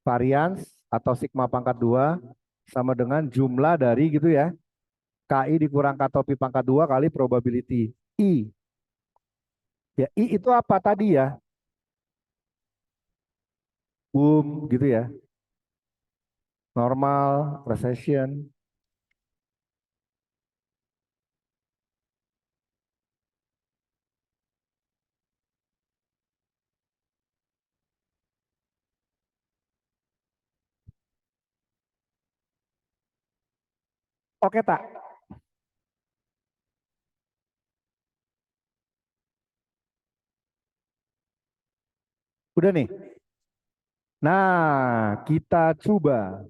Varians atau sigma pangkat 2 sama dengan jumlah dari gitu ya. KI dikurang K topi pangkat 2 kali probability I. Ya, I itu apa tadi ya? Boom gitu ya. Normal, recession. Oke tak? Udah nih. Nah, kita coba.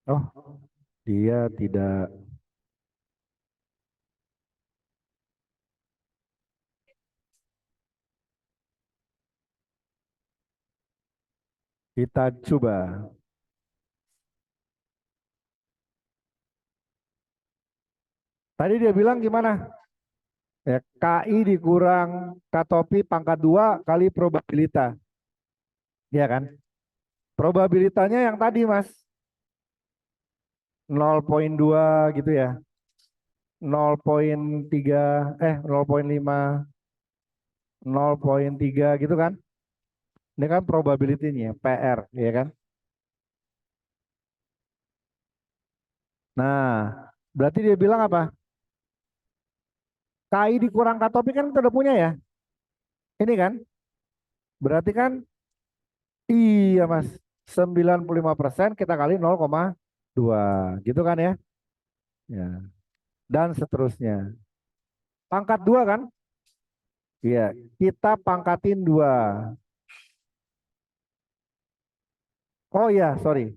Oh, dia tidak. Kita coba. Tadi dia bilang gimana? Ya, KI dikurang K-topi pangkat 2 kali probabilita. Iya kan? Probabilitanya yang tadi Mas, 0,2 gitu ya. 0,3 0,5 0,3 gitu kan. Ini kan probability-nya PR, ya kan? Nah, berarti dia bilang apa? KI dikurang K-topi kan kita udah punya ya. Ini kan? Berarti kan iya Mas. 95% kita kali 0,2 gitu kan ya? Ya. Dan seterusnya. Pangkat 2 kan? Iya, kita pangkatin 2. Oh iya, sorry.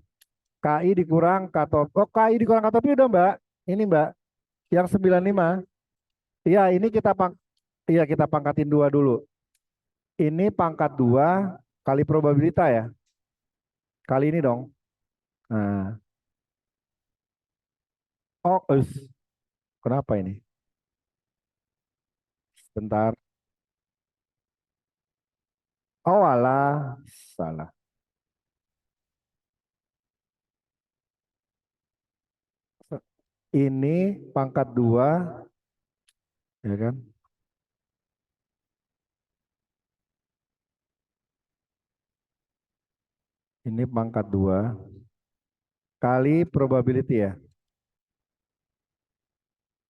KI dikurang K-topi. Oh, KI dikurang K-topi udah Mbak. Ini Mbak, yang 95. Iya, ini iya kita pangkatin 2 dulu. Ini pangkat 2 kali probabilitas ya. Kali ini dong. Nah, oh, kenapa ini? Bentar. Oh, alah, salah. Ini pangkat 2, ya kan? Ini pangkat 2 kali probability ya.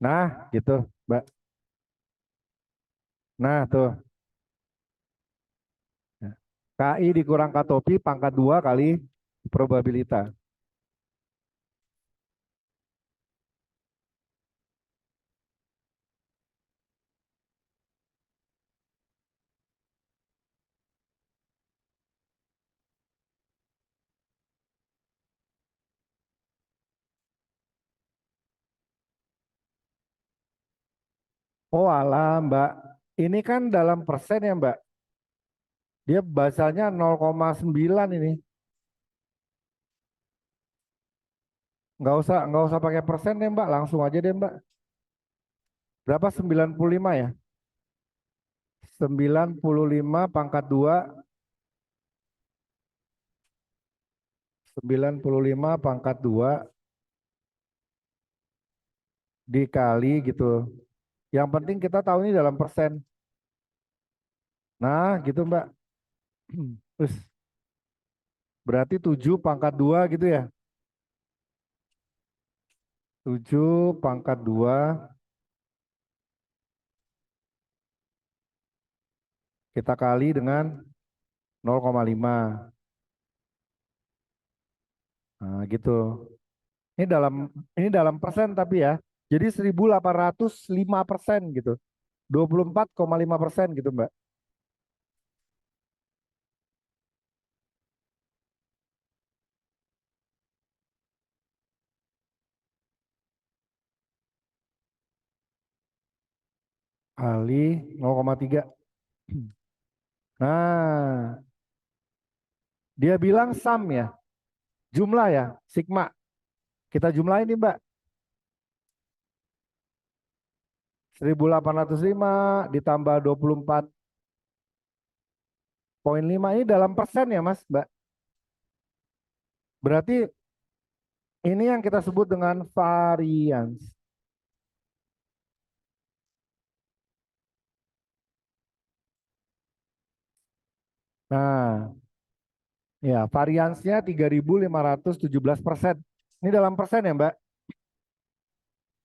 Nah, gitu, Mbak. Nah, tuh. KI dikurang K-topi pangkat 2 kali probabilitas. Oh alah Mbak, ini kan dalam persen ya Mbak. Dia bahasanya 0,9 ini. Nggak usah pakai persen deh Mbak, langsung aja deh Mbak. Berapa? 95 ya? 95 pangkat 2, 95 pangkat 2 dikali gitu. Yang penting kita tahu ini dalam persen. Nah gitu Mbak. Terus berarti 7 pangkat 2 gitu ya. 7 pangkat 2 kita kali dengan 0,5. Nah gitu. Ini dalam persen tapi ya. Jadi 1.805% gitu. 24,5% gitu Mbak. Kali 0,3. Nah, dia bilang sum ya. Jumlah ya, sigma. Kita jumlahin nih Mbak. 1.805 ditambah 24,5 ini dalam persen ya Mas, Mbak. Berarti ini yang kita sebut dengan varians. Nah, ya variansnya 3.517%. Ini dalam persen ya Mbak.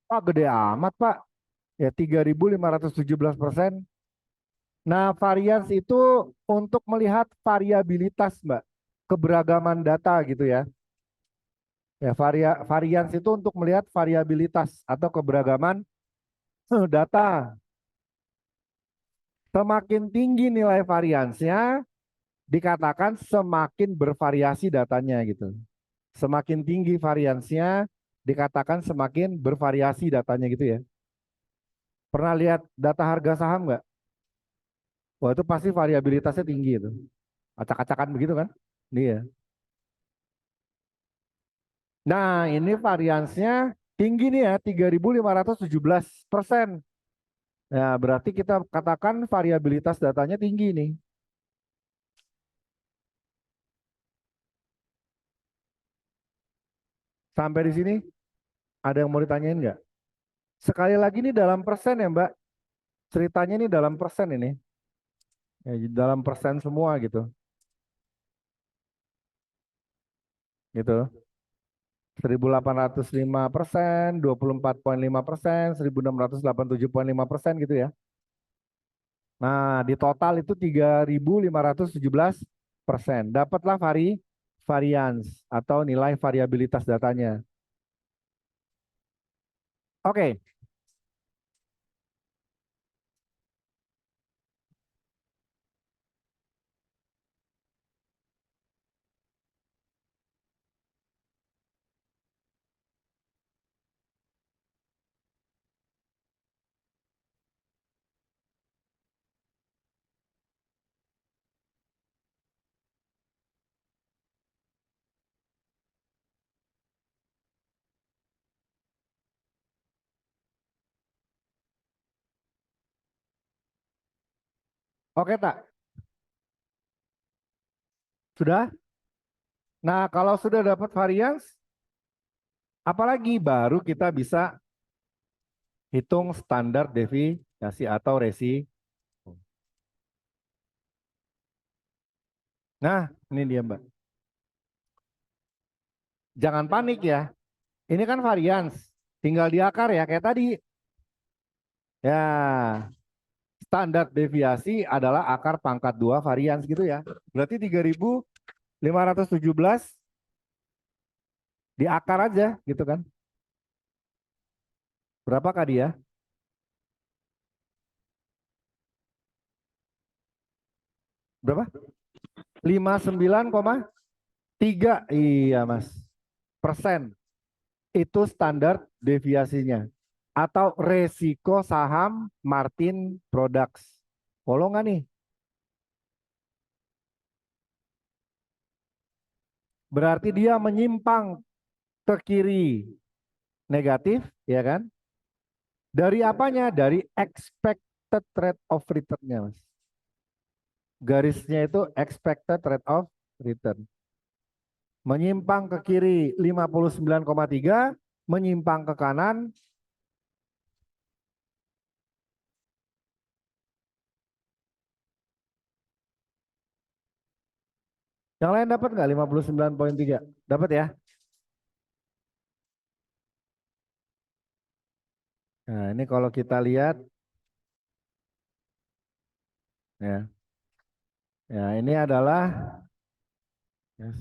Wah gede amat Pak. Ya 3.517%. Nah varians itu untuk melihat variabilitas Mbak. Keberagaman data gitu ya. Ya varians itu untuk melihat variabilitas atau keberagaman data. Semakin tinggi nilai variansnya, dikatakan semakin bervariasi datanya gitu. Semakin tinggi variansnya, dikatakan semakin bervariasi datanya gitu ya. Pernah lihat data harga saham nggak? Wah itu pasti variabilitasnya tinggi itu. Acak-acakan begitu kan? Iya. Nah ini variansnya Tinggi nih ya, 3.517%. Nah, berarti kita katakan variabilitas datanya tinggi nih. Sampai di sini, ada yang mau ditanyain nggak? Sekali lagi nih dalam persen ya Mbak. Ceritanya ini dalam persen ini. Ya, dalam persen semua gitu. Gitu. 1.805%, 24,5%, 1.687,5% gitu ya. Nah, di total itu 3.517%. Dapatlah variance atau nilai variabilitas datanya. Oke, oke tak? Sudah? Nah, kalau sudah dapat variance, apalagi baru kita bisa hitung standar deviasi atau resiko. Nah, ini dia Mbak. Jangan panik ya. Ini kan variance. Tinggal diakar ya kayak tadi. Ya, standar deviasi adalah akar pangkat 2 varians gitu ya. Berarti 3.517 diakar aja gitu kan. Berapakah dia? Berapa? 59,3. Iya Mas. Persen. Itu standar deviasinya. Atau resiko saham Martin Products. Follow nggak nih? Berarti dia menyimpang ke kiri negatif, ya kan? Dari apanya? Dari expected rate of return-nya, Mas. Garisnya itu expected rate of return. Menyimpang ke kiri 59,3, menyimpang ke kanan yang lain dapat nggak 59,3? Dapat ya? Nah, ini kalau kita lihat ya. Ya, ini adalah yes,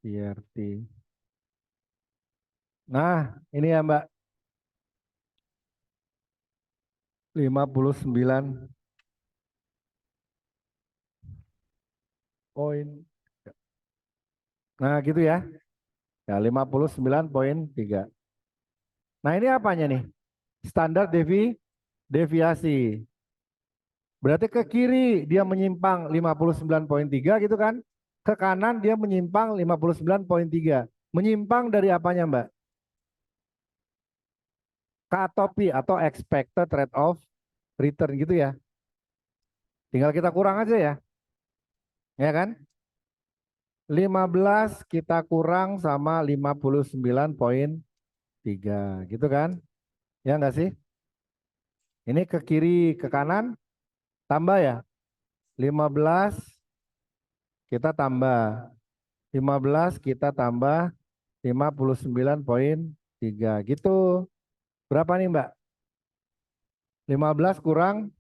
TRT. Nah, ini ya Mbak, 59 poin. Nah, gitu ya. Ya, 59,3. Nah, ini apanya nih? Standar deviasi. Berarti ke kiri dia menyimpang 59,3 gitu kan? Ke kanan dia menyimpang 59,3. Menyimpang dari apanya, Mbak? KTOP atau expected rate of return gitu ya. Tinggal kita kurang aja ya. Ya kan? 15 kita kurang sama 59,3 gitu kan? Ya enggak sih? Ini ke kiri ke kanan tambah ya. 15 kita tambah. 15 kita tambah 59,3 gitu. Berapa nih Mbak? 15 kurang.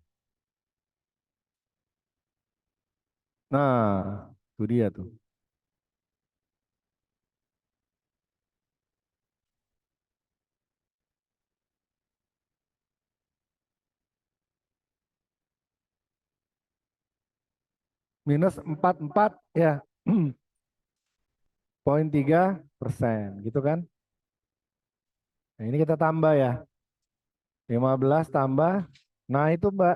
Nah, itu dia tuh. Minus 44 ya. 0,3% gitu kan. Nah, ini kita tambah ya. 15 tambah. Nah, itu Mbak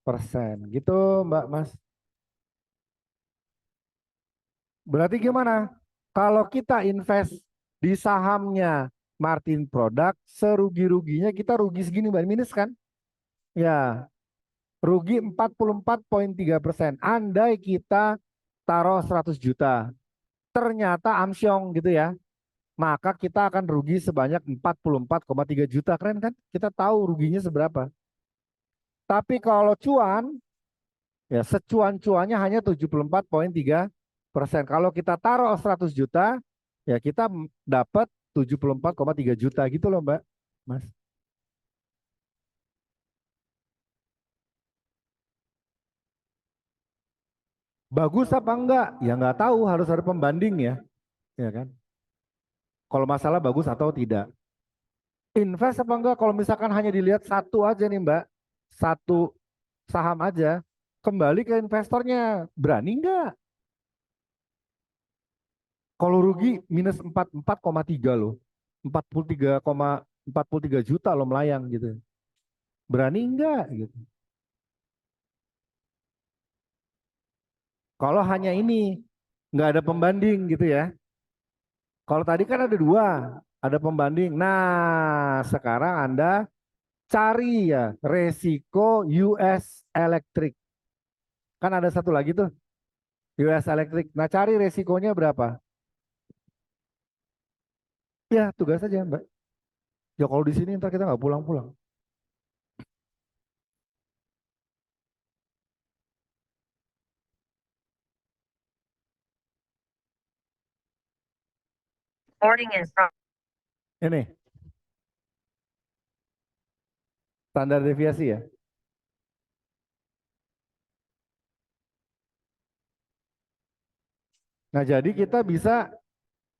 persen. Gitu Mbak Mas. Berarti gimana? Kalau kita invest di sahamnya margin produk, serugi-ruginya kita rugi segini Mbak, minus kan? Ya, rugi 44,3%. Andai kita taruh 100 juta, ternyata amsyong gitu ya, maka kita akan rugi sebanyak 44,3 juta. Keren kan? Kita tahu ruginya seberapa. Tapi kalau cuan, ya secuan-cuannya hanya 74,3%. Kalau kita taruh 100 juta, ya kita dapat 74,3 juta gitu loh Mbak. Mas. Bagus apa enggak? Ya nggak tahu, harus ada pembanding ya. Ya kan? Kalau masalah bagus atau tidak. Invest apa enggak? Kalau misalkan hanya dilihat satu aja nih Mbak, satu saham aja, kembali ke investornya, berani enggak? Kalau rugi minus 44,3 loh, 43,43 juta loh melayang gitu. Berani enggak gitu? Kalau hanya ini, nggak ada pembanding gitu ya. Kalau tadi kan ada dua, ada pembanding. Nah, sekarang Anda cari ya resiko US Electric. Kan ada satu lagi tuh, US Electric. Nah, cari resikonya berapa? Ya, tugas aja, Mbak. Ya kalau di sini ntar kita nggak pulang-pulang. Boarding in front. Ini, standar deviasi ya. Nah, jadi kita bisa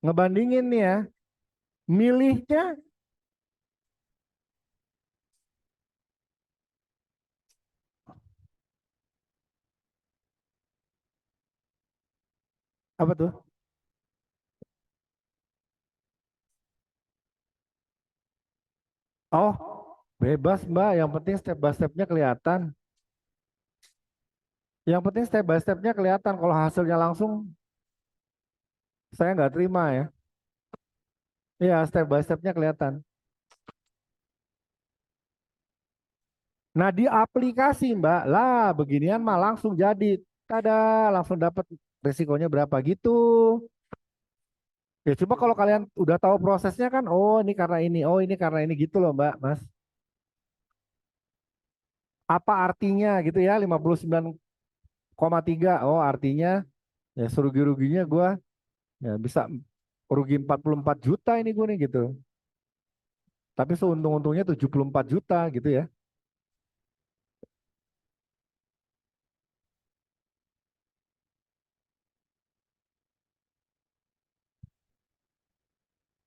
ngebandingin nih ya. Milihnya apa tuh? Oh, bebas Mbak. Yang penting step by stepnya kelihatan. Yang penting step by stepnya kelihatan. Kalau hasilnya langsung, saya nggak terima ya. Iya, step by stepnya kelihatan. Nah, di aplikasi Mbak, lah beginian mah langsung jadi. Tada, langsung dapat resikonya berapa gitu. Ya coba kalau kalian udah tahu prosesnya kan, oh ini karena ini, oh ini karena ini gitu loh Mbak, Mas. Apa artinya gitu ya, 59,3. Oh artinya ya serugi-ruginya gue ya bisa rugi 44 juta ini gue nih gitu. Tapi seuntung-untungnya 74 juta gitu ya.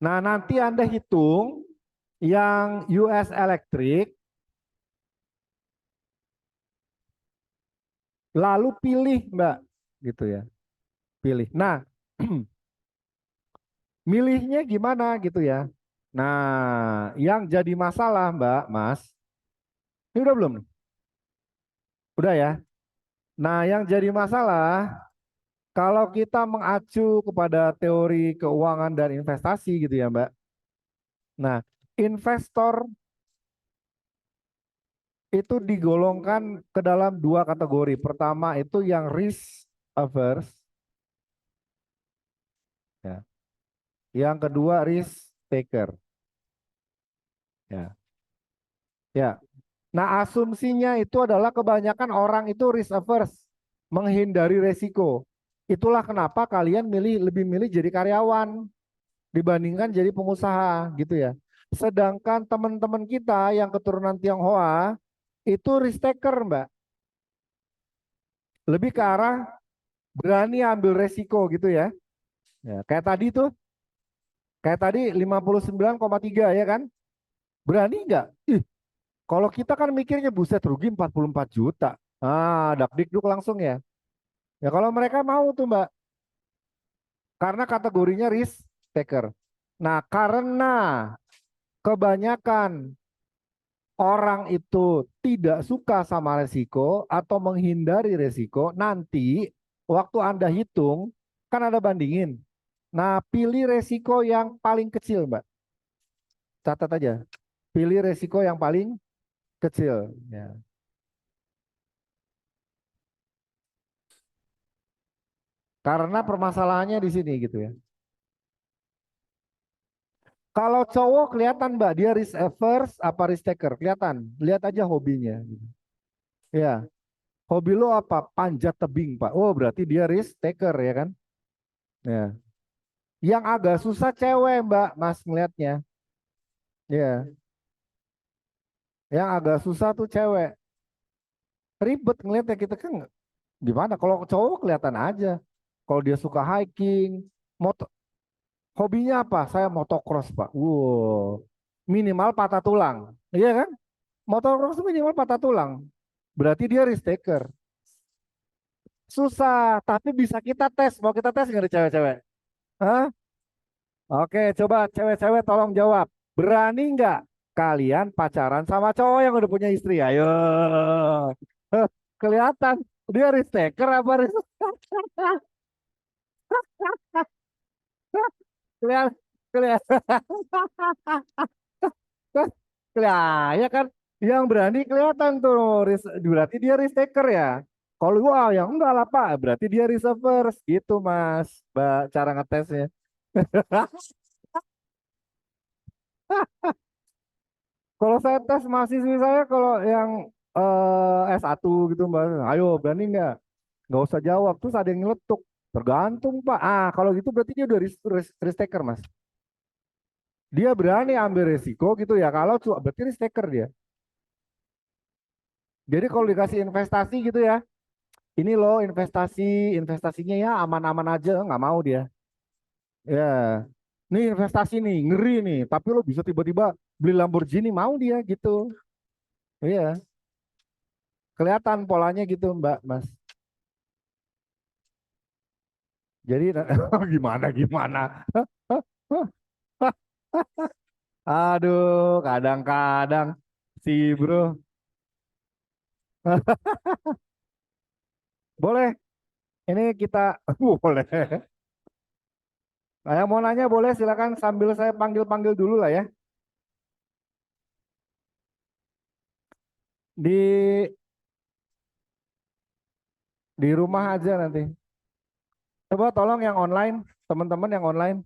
Nah nanti Anda hitung yang US Electric, lalu pilih Mbak gitu ya. Pilih. Nah, milihnya gimana gitu ya. Nah, yang jadi masalah Mbak, Mas, ini udah belum? Udah ya. Nah, yang jadi masalah kalau kita mengacu kepada teori keuangan dan investasi gitu ya, Mbak. Nah, investor itu digolongkan ke dalam dua kategori. Pertama itu yang risk averse, ya. Yang kedua risk taker, ya. Ya. Nah, asumsinya itu adalah kebanyakan orang itu risk averse, menghindari resiko. Itulah kenapa kalian lebih milih jadi karyawan dibandingkan jadi pengusaha gitu ya. Sedangkan teman-teman kita yang keturunan Tionghoa itu risk taker, Mbak. Lebih ke arah berani ambil resiko gitu ya. Ya, kayak tadi tuh, kayak tadi 59,3 ya kan? Berani nggak? Ih, kalau kita kan mikirnya buset rugi 44 juta. Ah, dakdikduk langsung ya. Ya kalau mereka mau tuh Mbak, karena kategorinya risk taker. Nah, karena kebanyakan orang itu tidak suka sama resiko atau menghindari resiko, nanti waktu Anda hitung, kan ada bandingin. Nah, pilih resiko yang paling kecil, Mbak. Catat aja. Pilih resiko yang paling kecil. Ya. Karena permasalahannya di sini gitu ya. Kalau cowok kelihatan Mbak, dia risk averse apa risk taker? Kelihatan. Lihat aja hobinya. Ya, hobi lo apa? Panjat tebing Pak. Oh berarti dia risk taker ya kan? Ya. Yang agak susah cewek Mbak, Mas ngelihatnya. Ya. Yang agak susah tuh cewek. Ribet ngelihatnya kita kan gimana? Kalau cowok kelihatan aja. Kalau dia suka hiking, moto, hobinya apa? Saya motocross Pak. Wow. Minimal patah tulang. Iya kan? Motocross minimal patah tulang. Berarti dia risk taker. Susah, tapi bisa kita tes. Mau kita tes nggak di cewek-cewek? Hah? Oke, coba cewek-cewek tolong jawab. Berani nggak kalian pacaran sama cowok yang udah punya istri? Ayo. Heh, kelihatan dia risk taker apa risk kelihatan kelihatan kelihatan ya kan yang berani kelihatan tuh berarti dia risk taker ya. Kalau wah yang enggak lah Pak, berarti dia reservers gitu Mas. Mbak, cara ngetesnya. Kalau saya tes mahasiswi saya kalau yang S1 gitu Mbak, ayo berani nggak? Nggak usah jawab, terus ada yang nyeletuk. Tergantung Pak. Ah kalau gitu berarti dia udah risk taker Mas. Dia berani ambil resiko gitu ya. Kalau berarti risk taker dia. Jadi kalau dikasih investasi gitu ya, ini loh investasinya ya aman-aman aja, nggak mau dia. Ya, nih investasi nih, ngeri nih. Tapi lo bisa tiba-tiba beli Lamborghini, mau dia gitu. Iya, kelihatan polanya gitu Mbak, Mas. Jadi gimana gimana? Aduh, kadang-kadang si bro. Boleh, ini kita boleh. Nah, yang mau nanya boleh silakan sambil saya panggil-panggil dulu lah ya. Di di rumah aja nanti. Coba tolong yang online, teman-teman yang online.